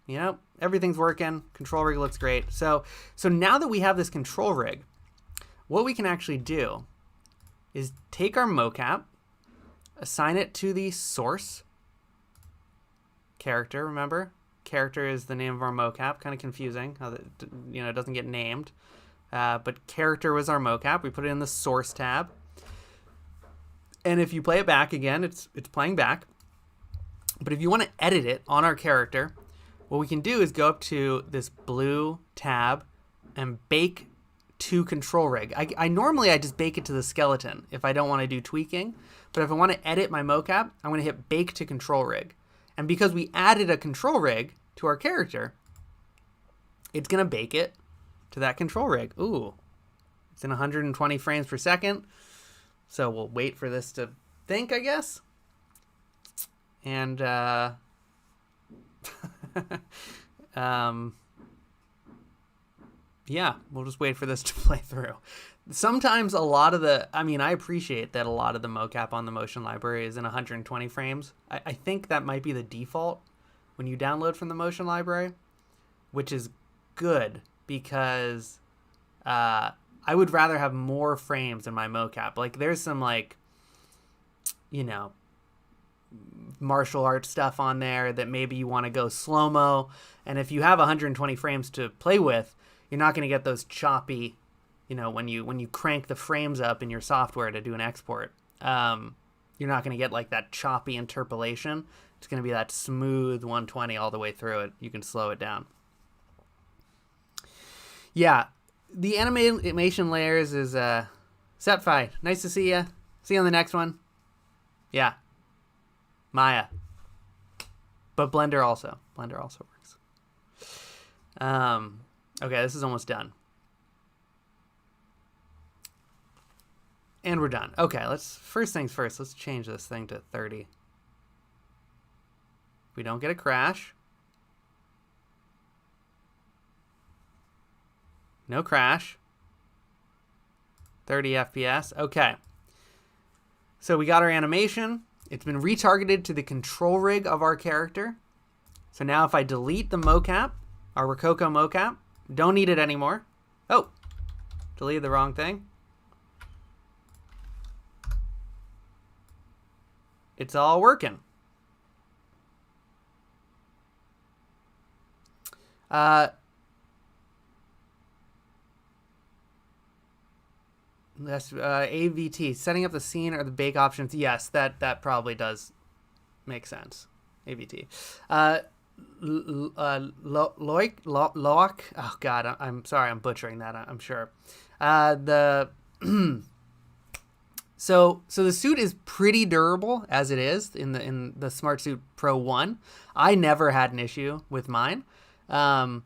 You know, everything's working. Control rig looks great. So now that we have this control rig, what we can actually do is take our mocap, assign it to the source character. Remember, character is the name of our mocap. Kind of confusing how that, you know, it doesn't get named. But character was our mocap. We put it in the source tab. And if you play it back again, it's playing back. But if you want to edit it on our character, what we can do is go up to this blue tab and bake to control rig. I normally just bake it to the skeleton if I don't want to do tweaking. But if I want to edit my mocap, I'm going to hit bake to control rig. And because we added a control rig to our character, it's going to bake it to that control rig. Ooh, it's in 120 frames per second. So we'll wait for this to think, I guess. And yeah, we'll just wait for this to play through. Sometimes a lot of the, I mean, I appreciate that a lot of the mocap on the motion library is in 120 frames. I think that might be the default when you download from the motion library, which is good because I would rather have more frames in my mocap. Like there's some like, you know, martial arts stuff on there that maybe you want to go slow-mo. And if you have 120 frames to play with, you're not going to get those choppy, you know, when you crank the frames up in your software to do an export. You're not going to get like that choppy interpolation. It's going to be that smooth 120 all the way through it. You can slow it down. Yeah, the animation layers is Sepfi. Nice to see you. See you on the next one. Yeah. Maya. But Blender also works. Okay, this is almost done. And we're done. Okay, first things first, let's change this thing to 30. We don't get a crash. No crash. 30 FPS. Okay. So we got our animation. It's been retargeted to the control rig of our character. So now if I delete the mocap, our Rokoko mocap, don't need it anymore. Oh, deleted the wrong thing. It's all working. That's AVT, setting up the scene or the bake options. Yes, that probably does make sense. AVT. Loic. Oh God, I'm sorry, I'm butchering that. I'm sure. So the suit is pretty durable as it is in the Smartsuit Pro I. I never had an issue with mine. And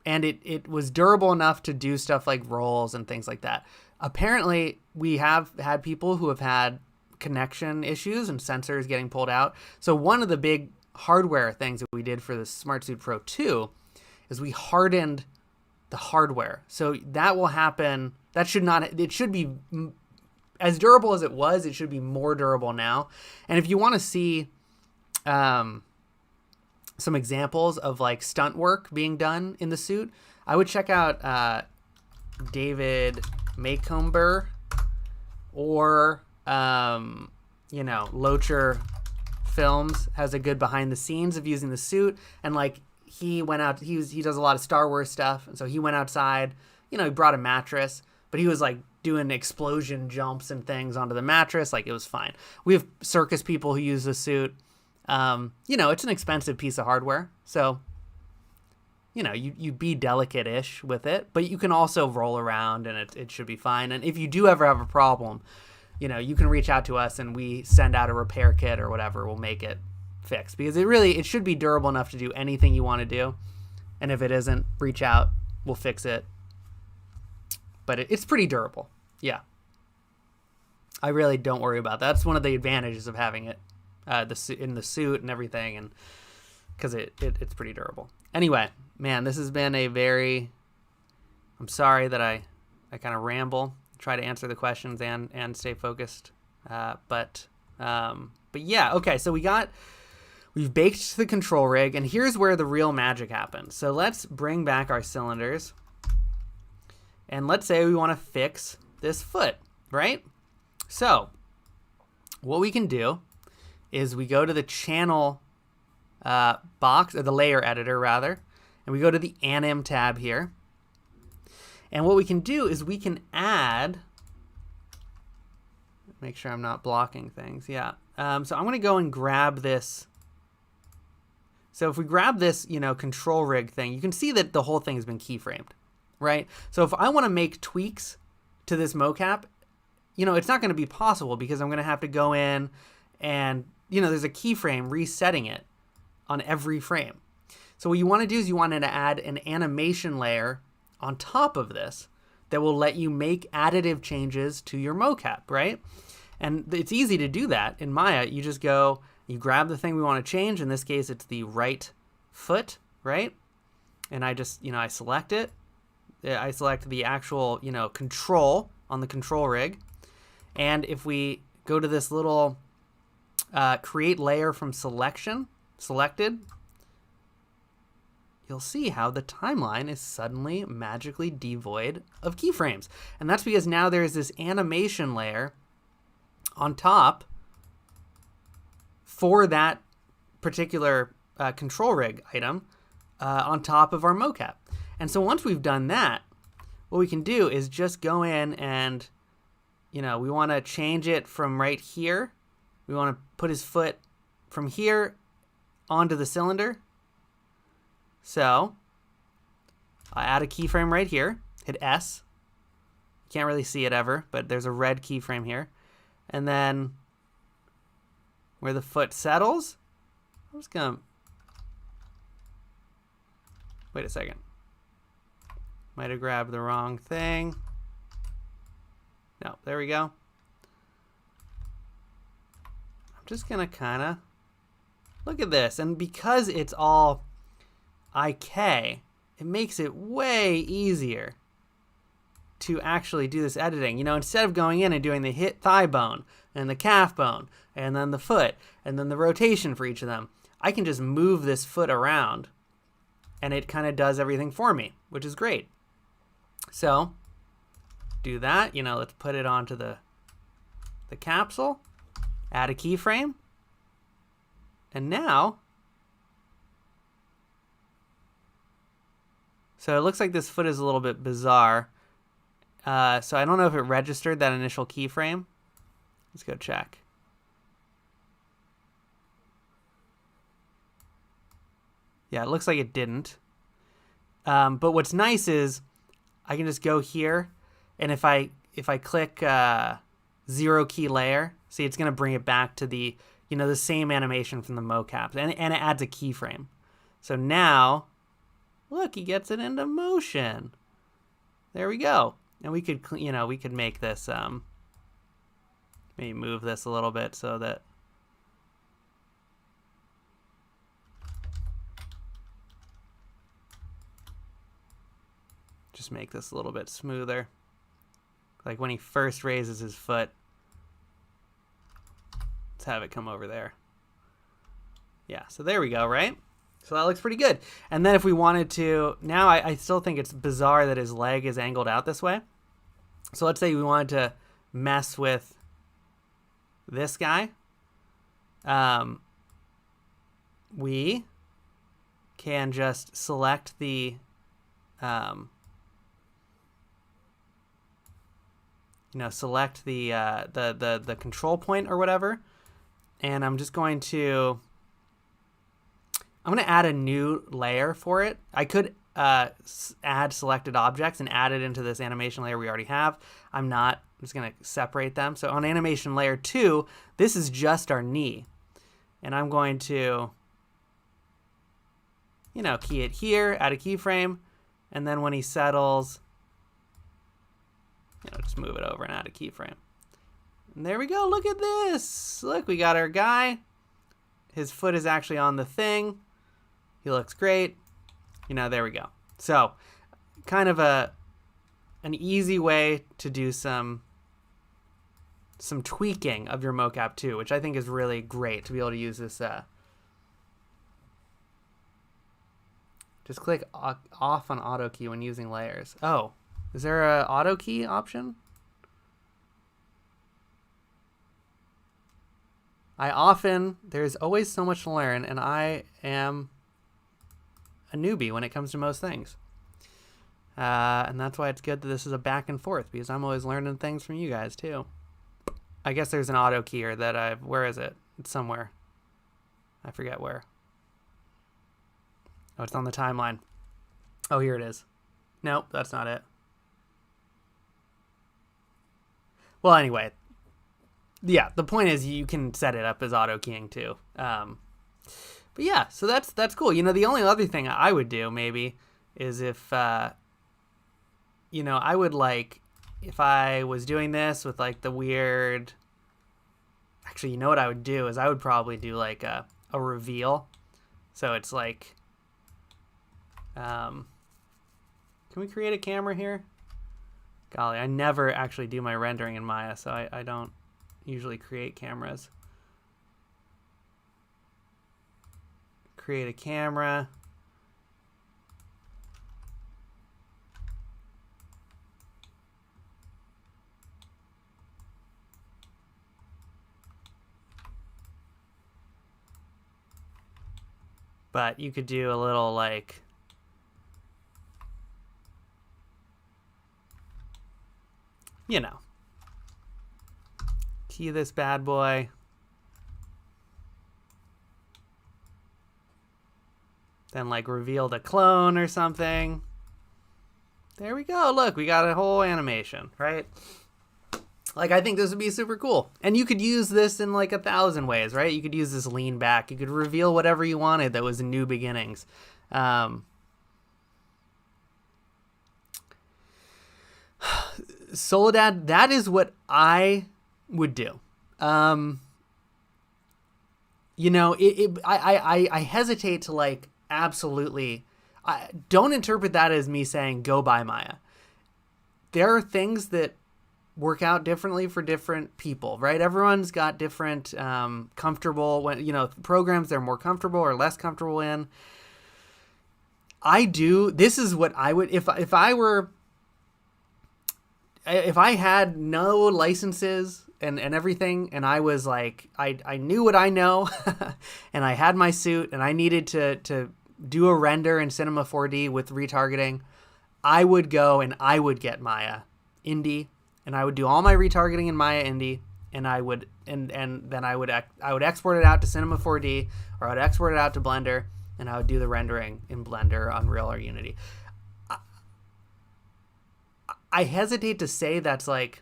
it was durable enough to do stuff like rolls and things like that. Apparently, we have had people who have had connection issues and sensors getting pulled out. So one of the big hardware things that we did for the Smartsuit Pro II is we hardened the hardware. So that will happen. It should be as durable as it was. It should be more durable now. And if you want to see some examples of like stunt work being done in the suit, I would check out David Maycomber or Locher Films has a good behind the scenes of using the suit. And like he went out, he does a lot of Star Wars stuff, and so he went outside, he brought a mattress, but he was like doing explosion jumps and things onto the mattress. Like it was fine. We have circus people who use the suit. It's an expensive piece of hardware, so you be delicate-ish with it, but you can also roll around and it should be fine. And if you do ever have a problem, you can reach out to us and we send out a repair kit or whatever. We'll make it fixed, because it should be durable enough to do anything you want to do. And if it isn't, reach out, we'll fix it. But it's pretty durable. Yeah. I really don't worry about that. That's one of the advantages of having it in the suit and everything, and because it's pretty durable. Anyway, man, this has been I'm sorry that I kind of ramble, try to answer the questions and stay focused. But yeah, okay, so we've baked the control rig, and here's where the real magic happens. So let's bring back our cylinders, and let's say we want to fix this foot, right? So what we can do is we go to the channel box, or the layer editor rather, and we go to the anim tab here. And what we can do is we can add, make sure I'm not blocking things. Yeah. So I'm going to go and grab this. So if we grab this, control rig thing, you can see that the whole thing has been keyframed, right? So if I want to make tweaks to this mocap, it's not going to be possible, because I'm going to have to go in and, there's a keyframe resetting it on every frame. So what you want to do is you want to add an animation layer on top of this that will let you make additive changes to your mocap, right? And it's easy to do that in Maya. You just go, you grab the thing we want to change. In this case, it's the right foot, right? And I just, I select it. I select the actual, control on the control rig. And if we go to this little create layer from selected, you'll see how the timeline is suddenly magically devoid of keyframes. And that's because now there's this animation layer on top for that particular control rig item on top of our mocap. And so once we've done that, what we can do is just go in and, we want to change it from right here. We want to put his foot from here onto the cylinder. So I add a keyframe right here, hit S. Can't really see it ever, but there's a red keyframe here. And then where the foot settles, I'm just going to, wait a second. Might have grabbed the wrong thing. No, there we go. I'm just going to kind of look at this. And because it's all IK, it makes it way easier to actually do this editing. Instead of going in and doing the hip thigh bone and the calf bone and then the foot and then the rotation for each of them, I can just move this foot around and it kind of does everything for me, which is great. So do that, let's put it onto the capsule, add a keyframe, and now, so it looks like this foot is a little bit bizarre. So I don't know if it registered that initial keyframe. Let's go check. Yeah, it looks like it didn't. But what's nice is I can just go here, and if I click zero key layer, see, it's going to bring it back to the the same animation from the mocap, and it adds a keyframe. So now, look, he gets it into motion. There we go. And we could we could make this maybe move this a little bit so that just make this a little bit smoother. Like when he first raises his foot. Let's have it come over there. Yeah, so there we go, right? So that looks pretty good. And then if we wanted to, now I still think it's bizarre that his leg is angled out this way. So let's say we wanted to mess with this guy. We can just select the select the control point or whatever, and I'm going to add a new layer for it. I could add selected objects and add it into this animation layer we already have. I'm not. I'm just going to separate them. So on animation layer 2, this is just our knee. And I'm going to, you know, key it here, add a keyframe, and then when he settles, you know, just move it over and add a keyframe. And there we go. Look at this. Look, we got our guy. His foot is actually on the thing. He looks great. You know, there we go. So kind of an easy way to do some tweaking of your mocap too, which I think is really great to be able to use this. Just click off on auto key when using layers. Oh, is there a auto key option? There's always so much to learn, and I am a newbie when it comes to most things. And that's why it's good that this is a back and forth, because I'm always learning things from you guys too. I guess there's an auto keyer that where is it? It's somewhere. I forget where. Oh, it's on the timeline. Oh, here it is. Nope, that's not it. Well, anyway. Yeah, the point is you can set it up as auto keying too. But yeah, so that's cool. You know, the only other thing I would do maybe is if, you know, I would like, if I was doing this with like the weird, actually, you know what I would do is I would probably do like a reveal. So it's like, can we create a camera here? Golly, I never actually do my rendering in Maya, so I don't usually create cameras. Create a camera. But you could do a little like, you know, key this bad boy. Then like reveal the clone or something. There we go. Look, we got a whole animation, right? Like, I think this would be super cool. And you could use this in like 1,000 ways, right? You could use this lean back. You could reveal whatever you wanted that was new beginnings. Soledad, that is what I would do. You know, I hesitate to like absolutely, don't interpret that as me saying go buy Maya. There are things that work out differently for different people, right? Everyone's got different comfortable, when, you know, programs they're more comfortable or less comfortable in. This is what I would, if I had no licenses and everything, and I was like, I knew what I know, and I had my suit, and I needed to do a render in Cinema 4D with retargeting, I would go and I would get Maya Indie, and I would do all my retargeting in Maya Indie, and I would, and then I would export it out to Cinema 4D, or I would export it out to Blender, and I would do the rendering in Blender, Unreal, or Unity. I hesitate to say that's like,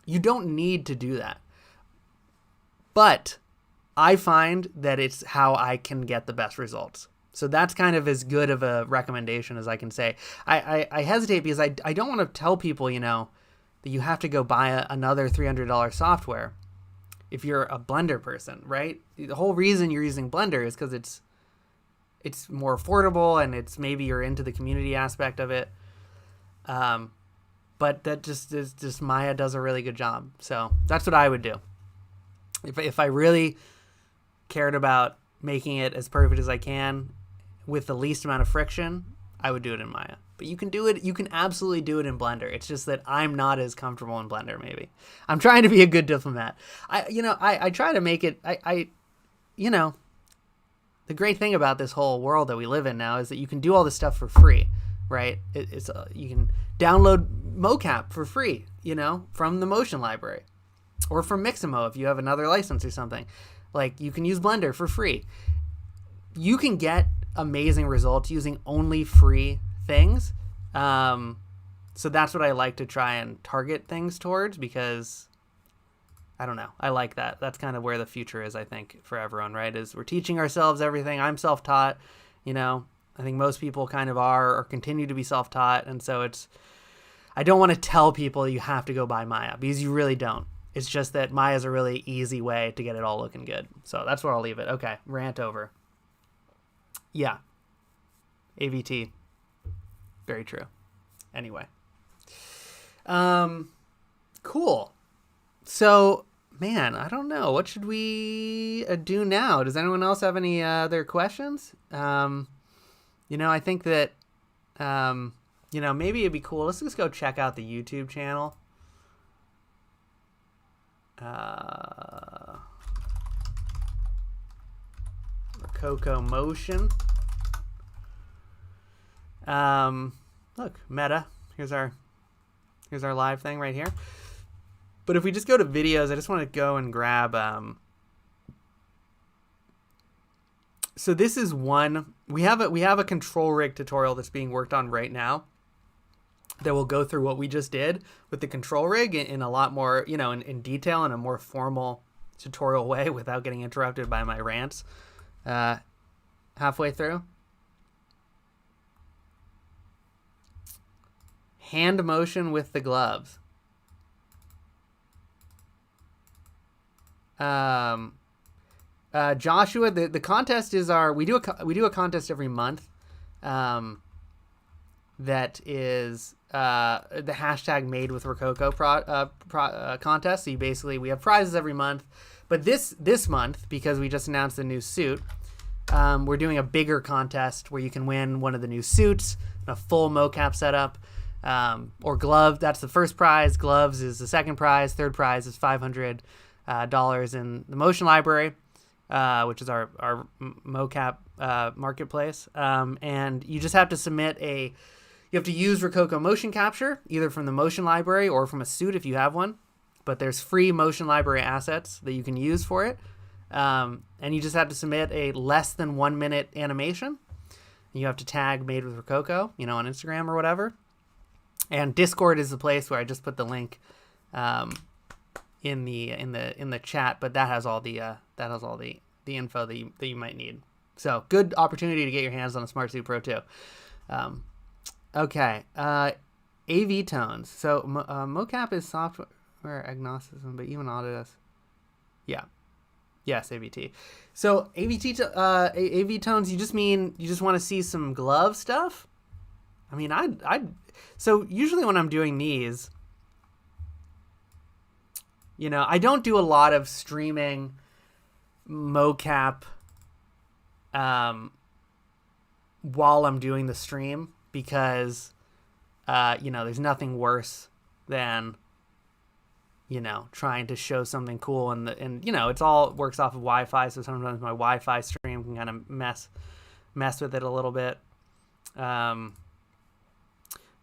you don't need to do that. But I find that it's how I can get the best results. So that's kind of as good of a recommendation as I can say. I hesitate because I don't want to tell people, you know, that you have to go buy another $300 software if you're a Blender person, right? The whole reason you're using Blender is because it's more affordable, and it's maybe you're into the community aspect of it. But that just Maya does a really good job. So that's what I would do. If I really cared about making it as perfect as I can with the least amount of friction, I would do it in Maya. But you can do it. You can absolutely do it in Blender. It's just that I'm not as comfortable in Blender. Maybe I'm trying to be a good diplomat. I try to make it. You know, the great thing about this whole world that we live in now is that you can do all this stuff for free, right? You can download Mocap for free, you know, from the Motion library, or from Mixamo if you have another license or something. Like, you can use Blender for free. You can get amazing results using only free things. So that's what I like to try and target things towards, because I don't know. I like that. That's kind of where the future is, I think, for everyone, right? Is we're teaching ourselves everything. I'm self-taught, you know. I think most people kind of are or continue to be self-taught. And so I don't want to tell people you have to go buy Maya because you really don't. It's just that Maya is a really easy way to get it all looking good. So that's where I'll leave it. Okay, rant over. Yeah. AVT. Very true. Anyway. Cool. So, man, I don't know. What should we do now? Does anyone else have any other questions? You know, I think that, you know, maybe it'd be cool. Let's just go check out the YouTube channel. Rokoko Motion. Look, Meta. Here's our live thing right here. But if we just go to videos, I just want to go and grab. So this is one. We have a control rig tutorial that's being worked on right now. That will go through what we just did with the control rig in a lot more, you know, in detail, in a more formal tutorial way without getting interrupted by my rants. Halfway through. Hand motion with the gloves. Joshua, the contest is we do a contest every month. That is the hashtag made with Rokoko contest. So we have prizes every month, but this month, because we just announced the new suit, we're doing a bigger contest where you can win one of the new suits, a full mocap setup, or glove. That's the first prize. Gloves is the second prize. Third prize is $500 in the Motion Library, which is our mocap marketplace. And you just have to you have to use Rokoko motion capture, either from the Motion Library or from a suit if you have one. But there's free Motion Library assets that you can use for it. And you just have to submit a less than 1 minute animation. You have to tag Made with Rokoko, you know, on Instagram or whatever. And Discord is the place where I just put the link in the chat, but that has all the info that you might need. So good opportunity to get your hands on a Smartsuit Pro II. Okay, AV tones. So mocap is software agnosticism, but even Autodesk. Yeah. Yes, AVT. So AV tones. You just want to see some glove stuff. I mean, so usually when I'm doing these, you know, I don't do a lot of streaming mocap while I'm doing the stream because, you know, there's nothing worse than, you know, trying to show something cool and you know, it's all works off of Wi-Fi. So sometimes my Wi-Fi stream can kind of mess with it a little bit.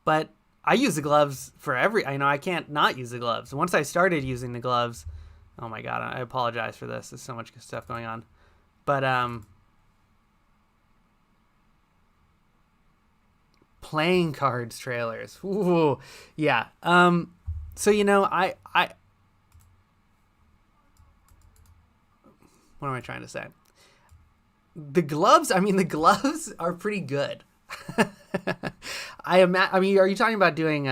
But I use the gloves for I know I can't not use the gloves. Once I started using the gloves, oh my God, I apologize for this. There's so much stuff going on. But playing cards trailers. Ooh, yeah. So, you know, I what am I trying to say? The gloves are pretty good. I mean, are you talking about doing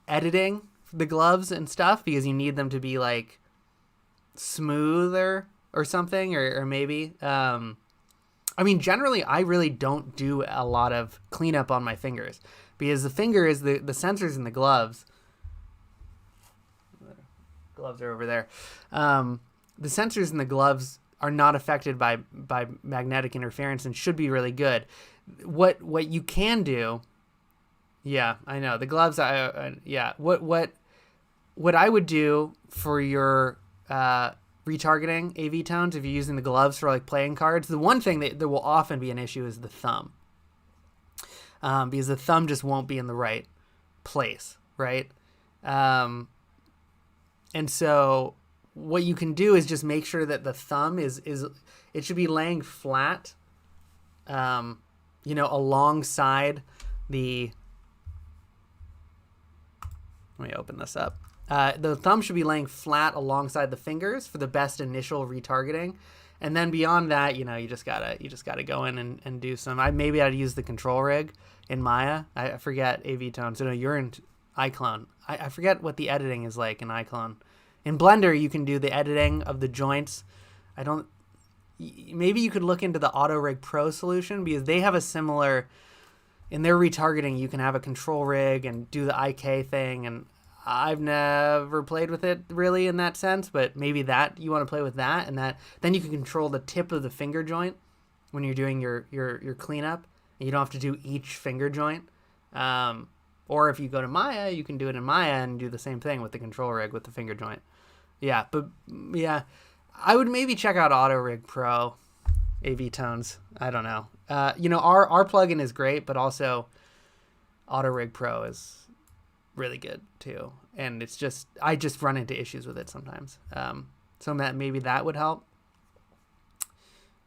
editing the gloves and stuff because you need them to be like smoother or something, or maybe? I mean, generally, I really don't do a lot of cleanup on my fingers because the finger is the sensors in the gloves. Gloves are over there. The sensors in the gloves are not affected by magnetic interference and should be really good. What you can do, yeah, I know the gloves. Yeah, what I would do for your retargeting AV tones, if you're using the gloves for like playing cards, the one thing that will often be an issue is the thumb, because the thumb just won't be in the right place, right? And so what you can do is just make sure that the thumb is it should be laying flat, you know, alongside the, let me open this up. The thumb should be laying flat alongside the fingers for the best initial retargeting. And then beyond that, you just gotta go in and do some. Maybe I'd use the control rig in Maya. I forget AV tone. So no, you're in Iclone. I forget what the editing is like in Iclone. In Blender, you can do the editing of the joints. Maybe you could look into the Auto Rig Pro solution, because they have a similar, in their retargeting, you can have a control rig and do the IK thing. And I've never played with it really in that sense, but maybe that you want to play with that, and then you can control the tip of the finger joint when you're doing your cleanup, and you don't have to do each finger joint. Or if you go to Maya, you can do it in Maya and do the same thing with the control rig with the finger joint. Yeah, but yeah, I would maybe check out Auto Rig Pro AV tones. I don't know. Our plugin is great, but also Auto Rig Pro is really good too, and I just run into issues with it sometimes. So maybe that would help,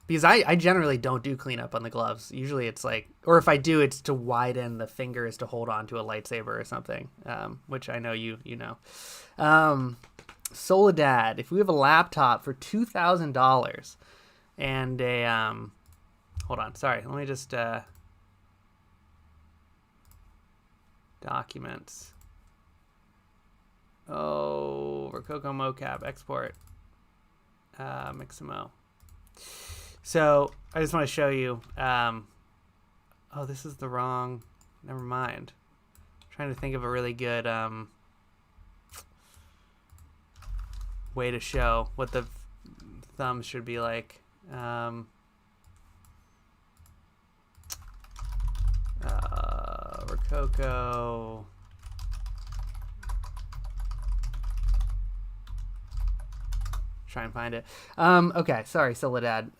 because I generally don't do cleanup on the gloves. Usually it's like, or if I do, it's to widen the fingers to hold on to a lightsaber or something, which I know you know. Soledad, if we have a laptop for $2,000 and a hold on, sorry, let me just documents. Oh, Rokoko Mocap export, Mixamo. So I just want to show you. Oh, this is the wrong. Never mind. I'm trying to think of a really good way to show what the thumbs should be like. Rokoko. Try and find it. Okay, sorry, Soledad.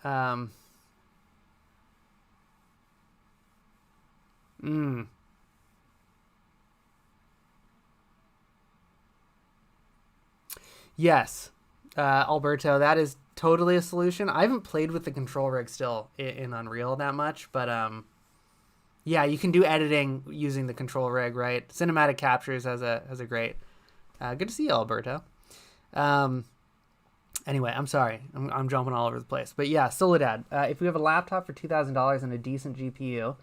Yes, Alberto, that is totally a solution. I haven't played with the control rig still in Unreal that much, but yeah, you can do editing using the control rig, right? Cinematic captures has a great. Good to see you, Alberto. Anyway, I'm sorry. I'm jumping all over the place. But yeah, Soledad, if we have a laptop for $2,000 and a decent GPU,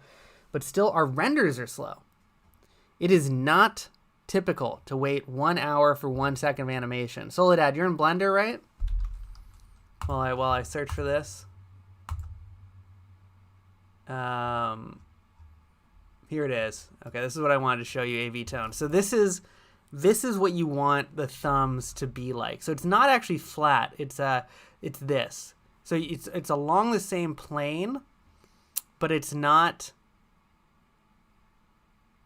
but still our renders are slow, it is not typical to wait 1 hour for 1 second of animation. Soledad, you're in Blender, right? While I search for this. Here it is. Okay, this is what I wanted to show you, AV tone. So this is what you want the thumbs to be like. So it's not actually flat. It's this. So it's along the same plane, but it's not.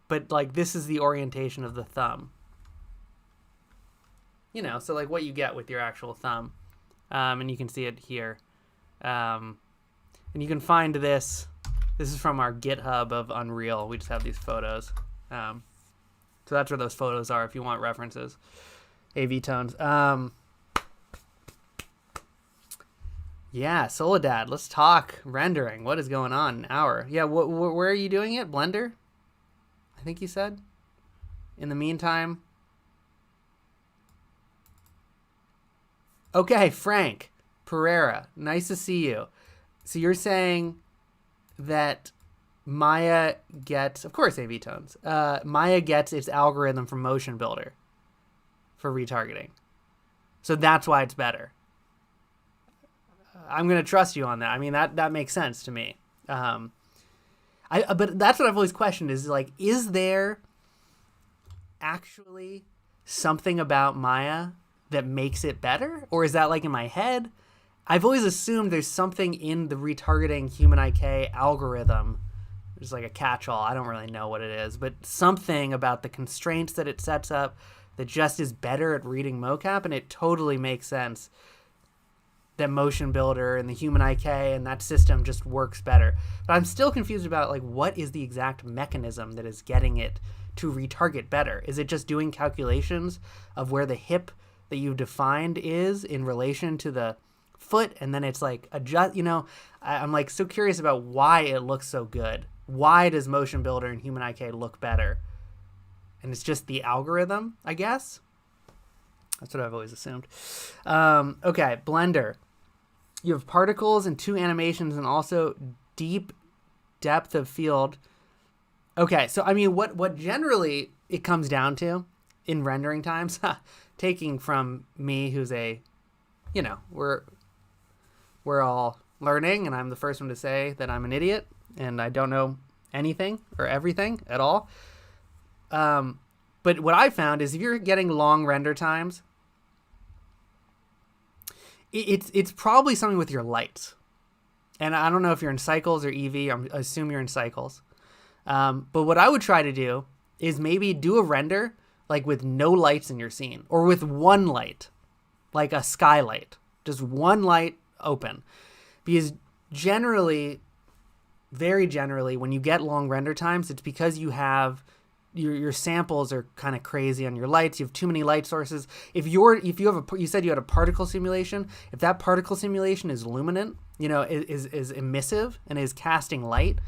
But like this is the orientation of the thumb. So like what you get with your actual thumb, and you can see it here, and you can find this. This is from our GitHub of Unreal. We just have these photos. So that's where those photos are if you want references. AV tones. Yeah, Soledad, let's talk rendering. What is going on? An hour. Yeah, where are you doing it? Blender? I think you said. In the meantime. Okay, Frank Pereira. Nice to see you. So you're saying that Maya gets, of course, AV tones. Maya gets its algorithm from Motion Builder for retargeting. So that's why it's better. I'm going to trust you on that. I mean, that makes sense to me. But that's what I've always questioned is like, is there actually something about Maya that makes it better? Or is that like in my head? I've always assumed there's something in the retargeting human IK algorithm. There's like a catch-all. I don't really know what it is, but something about the constraints that it sets up that just is better at reading mocap, and it totally makes sense that Motion Builder and the human IK and that system just works better. But I'm still confused about like what is the exact mechanism that is getting it to retarget better? Is it just doing calculations of where the hip that you defined is in relation to the foot, and then it's like adjust, I'm like so curious about why it looks so good. Why does Motion Builder and human IK look better? And it's just the algorithm, I guess. That's what I've always assumed. Okay, Blender. You have particles and 2 animations and also deep depth of field. Okay, so I mean, what generally it comes down to in rendering times, taking from me, who's we're all learning, and I'm the first one to say that I'm an idiot and I don't know anything or everything at all. But what I found is if you're getting long render times, it's probably something with your lights. And I don't know if you're in cycles or EV. I assume you're in cycles. But what I would try to do is maybe do a render like with no lights in your scene, or with one light, like a skylight, just one light open. Because very generally, when you get long render times, it's because you have your samples are kind of crazy on your lights. You have too many light sources. You said you had a particle simulation. If that particle simulation is luminant, is emissive and is casting light,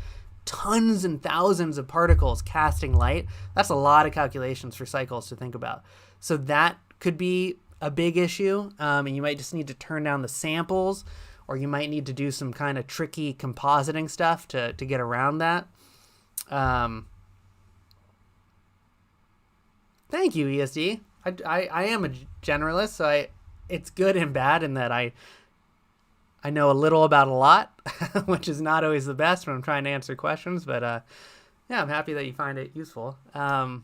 tons and thousands of particles casting light, that's a lot of calculations for cycles to think about. So that could be a big issue. And you might just need to turn down the samples, or you might need to do some kind of tricky compositing stuff to get around that. Thank you, ESD. I am a generalist, so it's good and bad in that I know a little about a lot, which is not always the best when I'm trying to answer questions. But yeah, I'm happy that you find it useful. Yeah,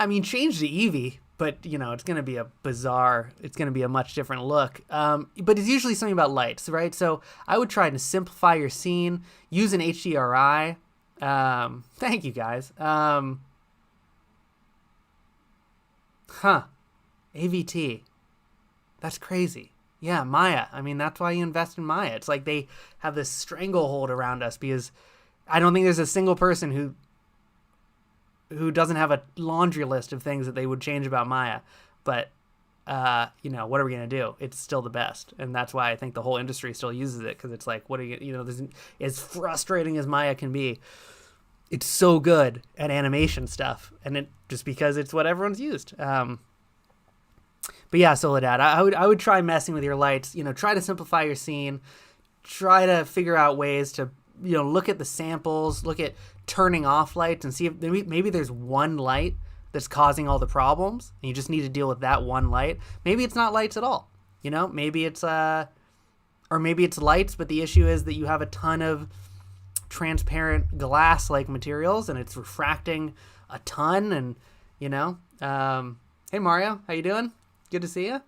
I mean, change to Eevee, but it's going to be it's going to be a much different look. But it's usually something about lights, right? So I would try to simplify your scene, use an HDRI. Thank you guys. AVT. That's crazy. Yeah, Maya. I mean, that's why you invest in Maya. It's like they have this stranglehold around us, because I don't think there's a single person who doesn't have a laundry list of things that they would change about Maya. But, what are we going to do? It's still the best. And that's why I think the whole industry still uses it, because it's like, as frustrating as Maya can be, it's so good at animation stuff. And it just because it's what everyone's used. But yeah, Soledad, I would try messing with your lights, try to simplify your scene, try to figure out ways to, look at the samples, look at turning off lights and see if maybe there's one light that's causing all the problems and you just need to deal with that one light. Maybe it's not lights at all, maybe it's, or maybe it's lights, but the issue is that you have a ton of transparent glass-like materials and it's refracting a ton. And, hey Mario, how you doing? Good to see you.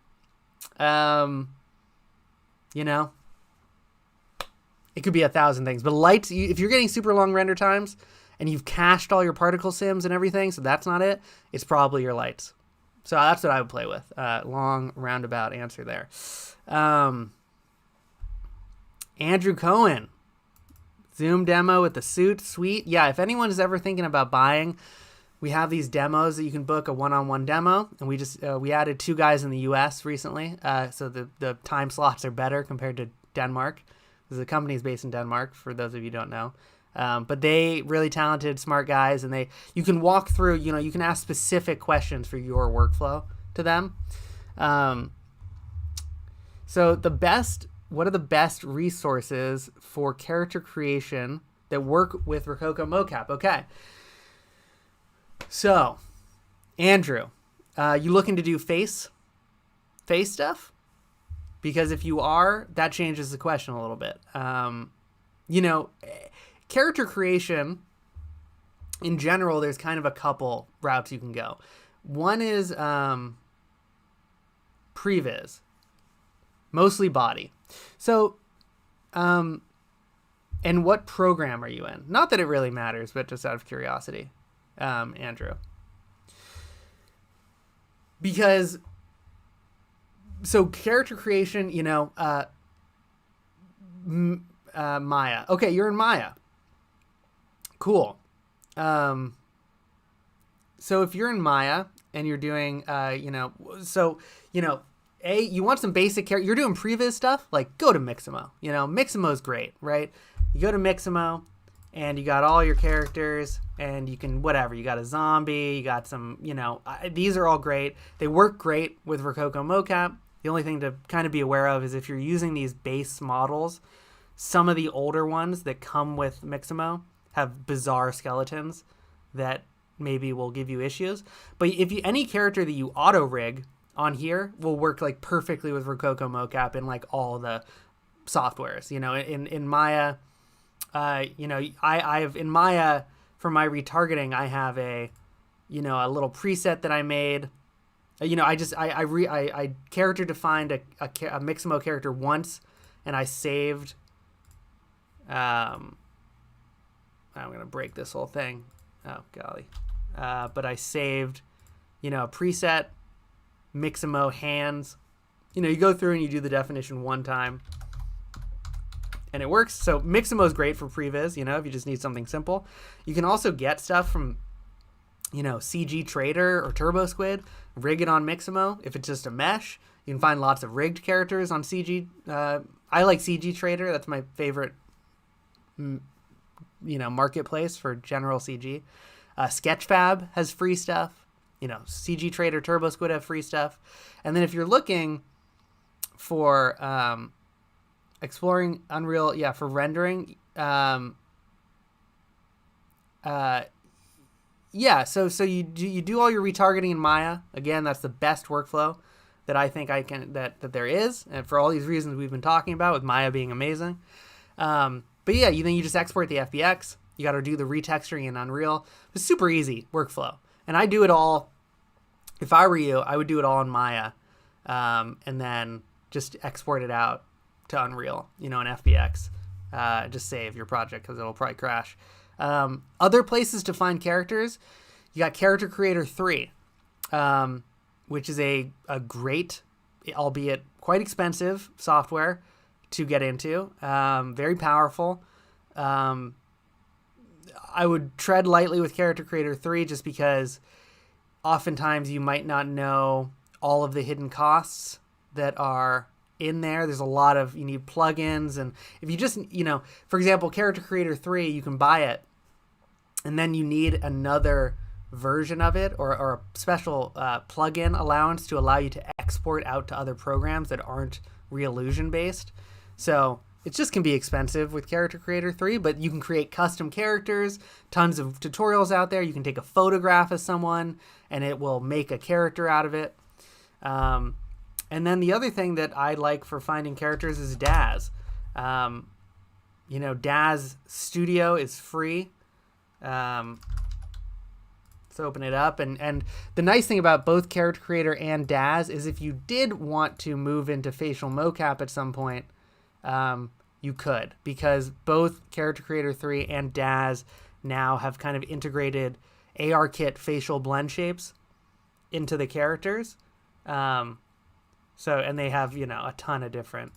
It could be 1,000 things, but lights, if you're getting super long render times and you've cached all your particle sims and everything, so that's not it, it's probably your lights. So that's what I would play with. Long roundabout answer there. Andrew Cohen, Zoom demo with the suit, sweet. Yeah, if anyone is ever thinking about buying, we have these demos that you can book, a one-on-one demo, and we just we added 2 guys in the U.S. recently, so the time slots are better compared to Denmark. The company is based in Denmark, for those of you who don't know. But they really talented, smart guys, and you can walk through, you can ask specific questions for your workflow to them. So what are the best resources for character creation that work with Rokoko Mocap? Okay. So, Andrew, you looking to do face stuff? Because if you are, that changes the question a little bit. Character creation, in general, there's kind of a couple routes you can go. One is previs, mostly body. So, and what program are you in? Not that it really matters, but just out of curiosity, Andrew. Because, so character creation, Maya. Okay, you're in Maya. Cool. So if you're in Maya and you're doing, you want some basic character, you're doing previs stuff, like go to Mixamo. Mixamo's great, right? You go to Mixamo and you got all your characters, and you can whatever. You got a zombie, you got some, these are all great. They work great with Rokoko Mocap. The only thing to kind of be aware of is if you're using these base models, some of the older ones that come with Mixamo have bizarre skeletons that maybe will give you issues. But if any character that you auto rig on here will work like perfectly with Rokoko Mocap in like all the softwares. In Maya, I've in Maya for my retargeting, I have a little preset that I made. I character defined a Mixamo character once, and I saved. I'm gonna break this whole thing. Oh golly, but I saved, a preset Mixamo hands. You go through and you do the definition one time, and it works. So Mixamo is great for previs. If you just need something simple, you can also get stuff from, CG Trader or Turbo Squid, rig it on Mixamo. If it's just a mesh, you can find lots of rigged characters on CG. I like CG Trader. That's my favorite, marketplace for general CG. Sketchfab has free stuff. CG Trader, Turbo Squid have free stuff. And then if you're looking for exploring Unreal, for rendering, so you do all your retargeting in Maya. Again, that's the best workflow that I think that there is, and for all these reasons we've been talking about, with Maya being amazing. But yeah, then you just export the FBX. You got to do the retexturing in Unreal. It's super easy workflow, and I do it all. If I were you, I would do it all in Maya, and then just export it out to Unreal, in FBX. Just save your project because it'll probably crash. Other places to find characters, you got Character Creator 3, which is a great, albeit quite expensive software to get into. Very powerful. I would tread lightly with Character Creator 3 just because oftentimes you might not know all of the hidden costs that are in there. There's a lot of, you need plugins, and if you just, for example, Character Creator 3, you can buy it, and then you need another version of it or a special plugin allowance to allow you to export out to other programs that aren't Reallusion based. So it just can be expensive with Character Creator 3, but you can create custom characters, tons of tutorials out there. You can take a photograph of someone and it will make a character out of it. And then the other thing that I like for finding characters is Dazz. Dazz Studio is free. Let's open it up. And the nice thing about both Character Creator and Dazz is if you did want to move into facial mocap at some point, you could, because both Character Creator 3 and Dazz now have kind of integrated ARKit facial blend shapes into the characters. And they have, a ton of different,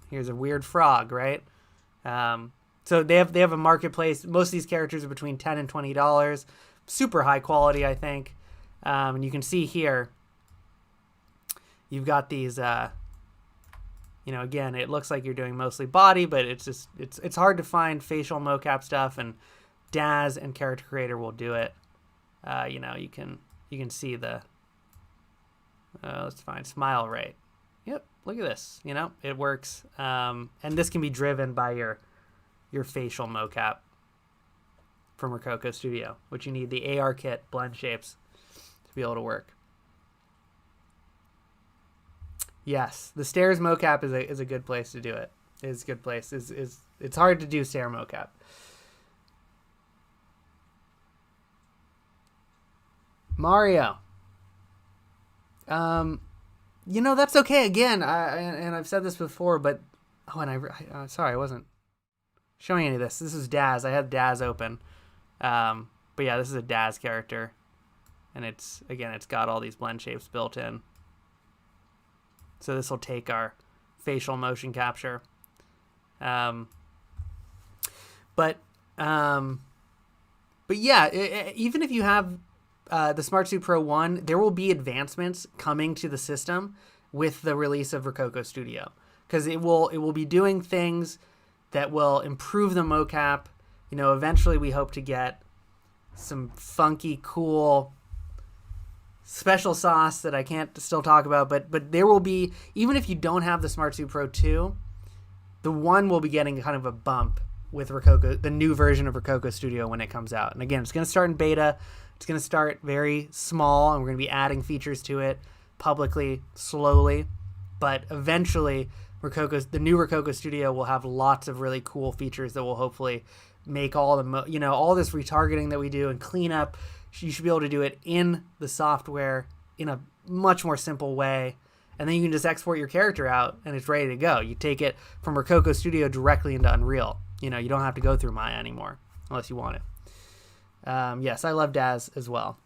here's a weird frog, right? So they have a marketplace. Most of these characters are between $10 and $20, super high quality, I think. And you can see here, you've got these, again, it looks like you're doing mostly body, but it's hard to find facial mocap stuff, and Dazz and Character Creator will do it. You can see the, let's find smile rate. Yep, look at this. It works. And this can be driven by your facial mocap from Rokoko Studio, which you need the ARKit blend shapes to be able to work. Yes, the stairs mocap is a good place to do it. It's a good place. It's hard to do stair mocap. Mario. That's okay. Again, and I've said this before, but sorry, I wasn't showing any of this. This is Dazz. I had Dazz open, but yeah, this is a Dazz character, and it's got all these blend shapes built in. So this will take our facial motion capture. But yeah, even if you have the Smartsuit Pro 1, there will be advancements coming to the system with the release of Rokoko Studio, because it will be doing things that will improve the mocap. eventually we hope to get some funky, cool special sauce that I can't still talk about, but there will be, even if you don't have the Smartsuit Pro II, the one will be getting kind of a bump with Rokoko, the new version of Rokoko Studio when it comes out. And again, it's going to start in beta. It's going to start very small, and we're going to be adding features to it publicly, slowly. But eventually, the new Rokoko Studio will have lots of really cool features that will hopefully make all all this retargeting that we do and cleanup. You should be able to do it in the software in a much more simple way. And then you can just export your character out and it's ready to go. You take it from Rokoko Studio directly into Unreal. You don't have to go through Maya anymore unless you want it. Yes, I love Dazz as well.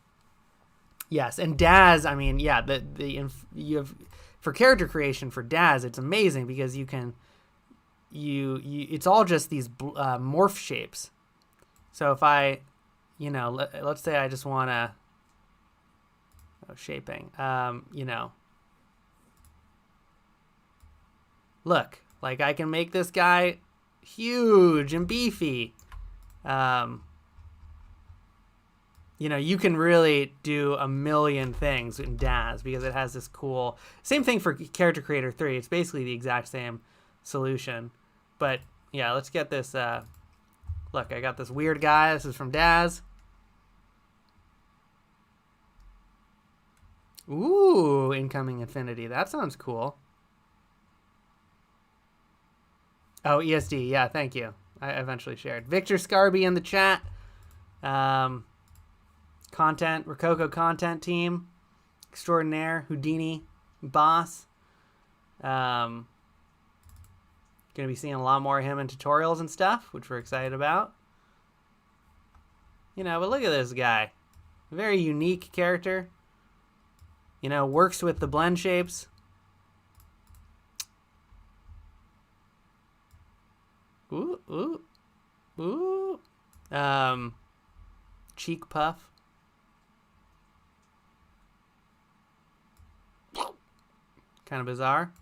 Yes, and Dazz, I mean, yeah, you have for character creation for Dazz, it's amazing because you can it's all just these morph shapes. So if I let's say I just want to shaping. Look, like I can make this guy huge and beefy. You can really do a million things in Dazz because it has this cool... Same thing for Character Creator 3. It's basically the exact same solution. But, yeah, let's get this... Look, I got this weird guy. This is from Dazz. Ooh, incoming infinity. That sounds cool. Oh, ESD. Yeah, thank you. I eventually shared. Victor Scarby in the chat. Rokoko content team. Extraordinaire. Houdini. Boss. Going to be seeing a lot more of him in tutorials and stuff, which we're excited about. But look at this guy. Very unique character. Works with the blend shapes. Ooh, ooh, ooh. Cheek puff. Kind of bizarre.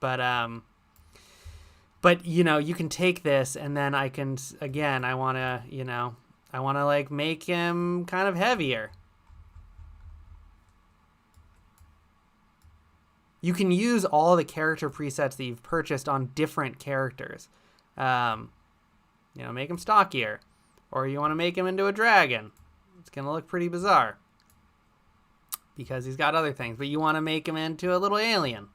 But you can take this and then I can, again, I want to like make him kind of heavier. You can use all the character presets that you've purchased on different characters. Make him stockier. Or you want to make him into a dragon. It's going to look pretty bizarre. Because he's got other things. But you want to make him into a little alien.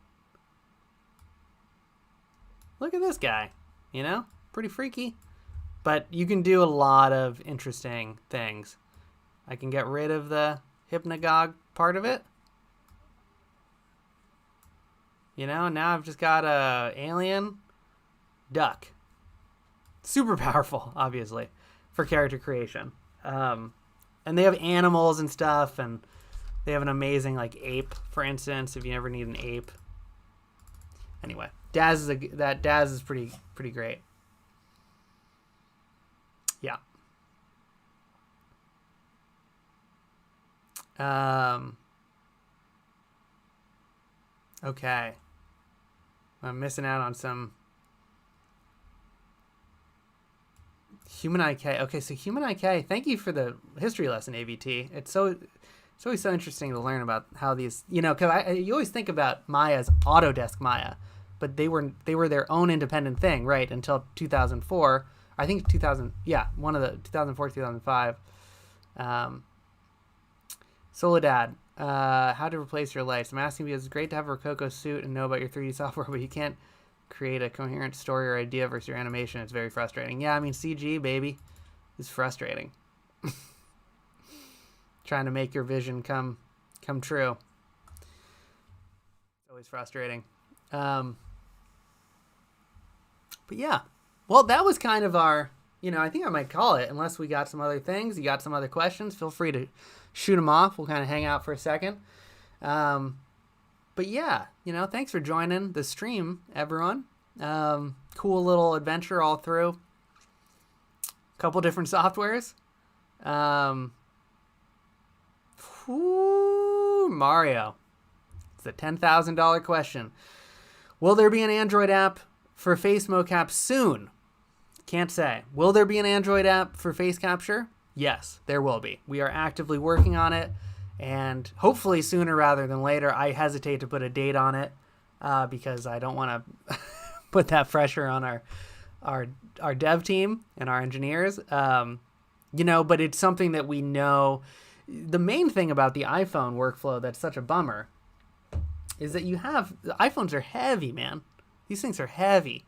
Look at this guy. Pretty freaky. But you can do a lot of interesting things. I can get rid of the hypnagogue part of it. Now I've just got a alien duck. Super powerful, obviously, for character creation. And they have animals and stuff, and they have an amazing, like, ape, for instance, if you ever need an ape. Anyway, Dazz is pretty great. Yeah. Okay. I'm missing out on some Human IK. Okay, so Human IK, thank you for the history lesson, AVT. It's always so interesting to learn about how these, because you always think about Maya as Autodesk Maya, but they were their own independent thing, right, until 2004. I think 2004, 2005. Soledad. How to replace your lights. I'm asking because it's great to have a Rokoko suit and know about your 3D software, but you can't create a coherent story or idea versus your animation. It's very frustrating. Yeah, I mean, CG, baby, is frustrating. Trying to make your vision come true. It's always frustrating. But yeah. Well, that was kind of our, I think I might call it, unless we got some other things. You got some other questions, feel free to shoot them off. We'll kind of hang out for a second. But yeah, thanks for joining the stream, everyone. Cool little adventure all through. A couple different softwares. Mario. It's a $10,000 question. Will there be an Android app for face mocap soon? Can't say. Will there be an Android app for face capture? Yes, there will be. We are actively working on it, and hopefully sooner rather than later. I hesitate to put a date on it because I don't want to put that pressure on our dev team and our engineers. But it's something that we know. The main thing about the iPhone workflow that's such a bummer is that the iPhones are heavy, man. These things are heavy.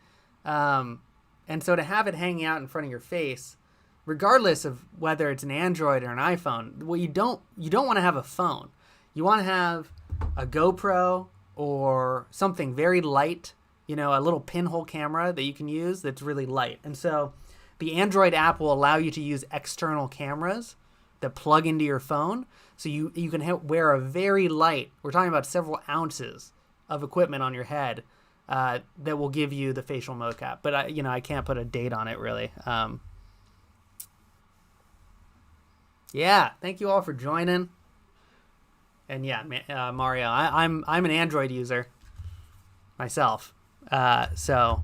And so to have it hanging out in front of your face, regardless of whether it's an Android or an iPhone, well, you don't want to have a phone. You want to have a GoPro or something very light, a little pinhole camera that you can use that's really light. And so the Android app will allow you to use external cameras that plug into your phone. So you can wear a very light, we're talking about several ounces of equipment on your head that will give you the facial mocap. But I can't put a date on it really. Yeah, thank you all for joining. And yeah, Mario, I'm an Android user myself, so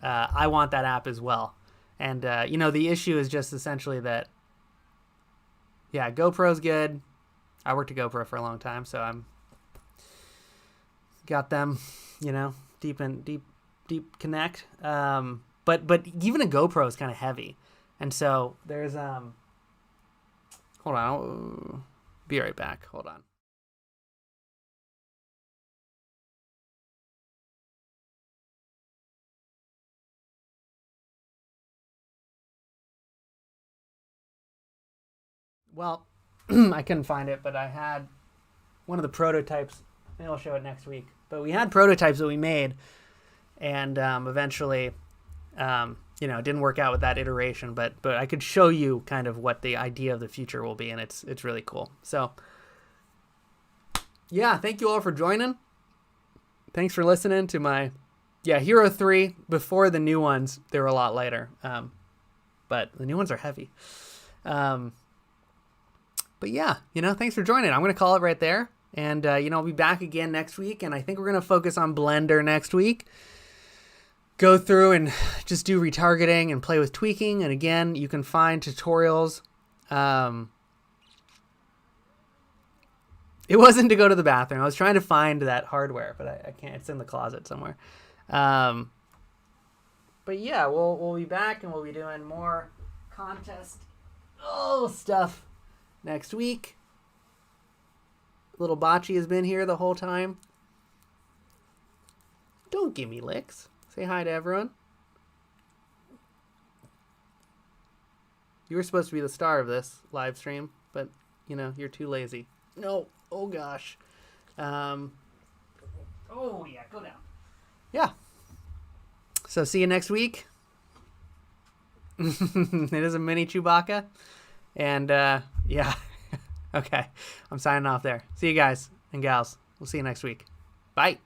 I want that app as well. And the issue is just essentially that, yeah, GoPro's good. I worked at GoPro for a long time, so I'm got them, deep connect. But even a GoPro is kind of heavy, and so there's hold on, I'll be right back. Hold on. Well, I couldn't find it, but I had one of the prototypes. Maybe I'll show it next week. But we had prototypes that we made, and eventually, it didn't work out with that iteration. But I could show you kind of what the idea of the future will be, and it's really cool. So, yeah, thank you all for joining. Thanks for listening to my, Hero 3. Before the new ones, they were a lot lighter, but the new ones are heavy. But yeah, thanks for joining. I'm going to call it right there. And, I'll be back again next week. And I think we're going to focus on Blender next week. Go through and just do retargeting and play with tweaking. And again, you can find tutorials. It wasn't to go to the bathroom. I was trying to find that hardware, but I can't. It's in the closet somewhere. But yeah, we'll be back and we'll be doing more contest stuff next week. Little Bocce has been here the whole time. Don't give me licks. Say hi to everyone. You were supposed to be the star of this live stream, but, you're too lazy. No. Oh, gosh. Oh, yeah. Go down. Yeah. So, see you next week. It is a mini Chewbacca. And, yeah. Okay. I'm signing off there. See you guys and gals. We'll see you next week. Bye.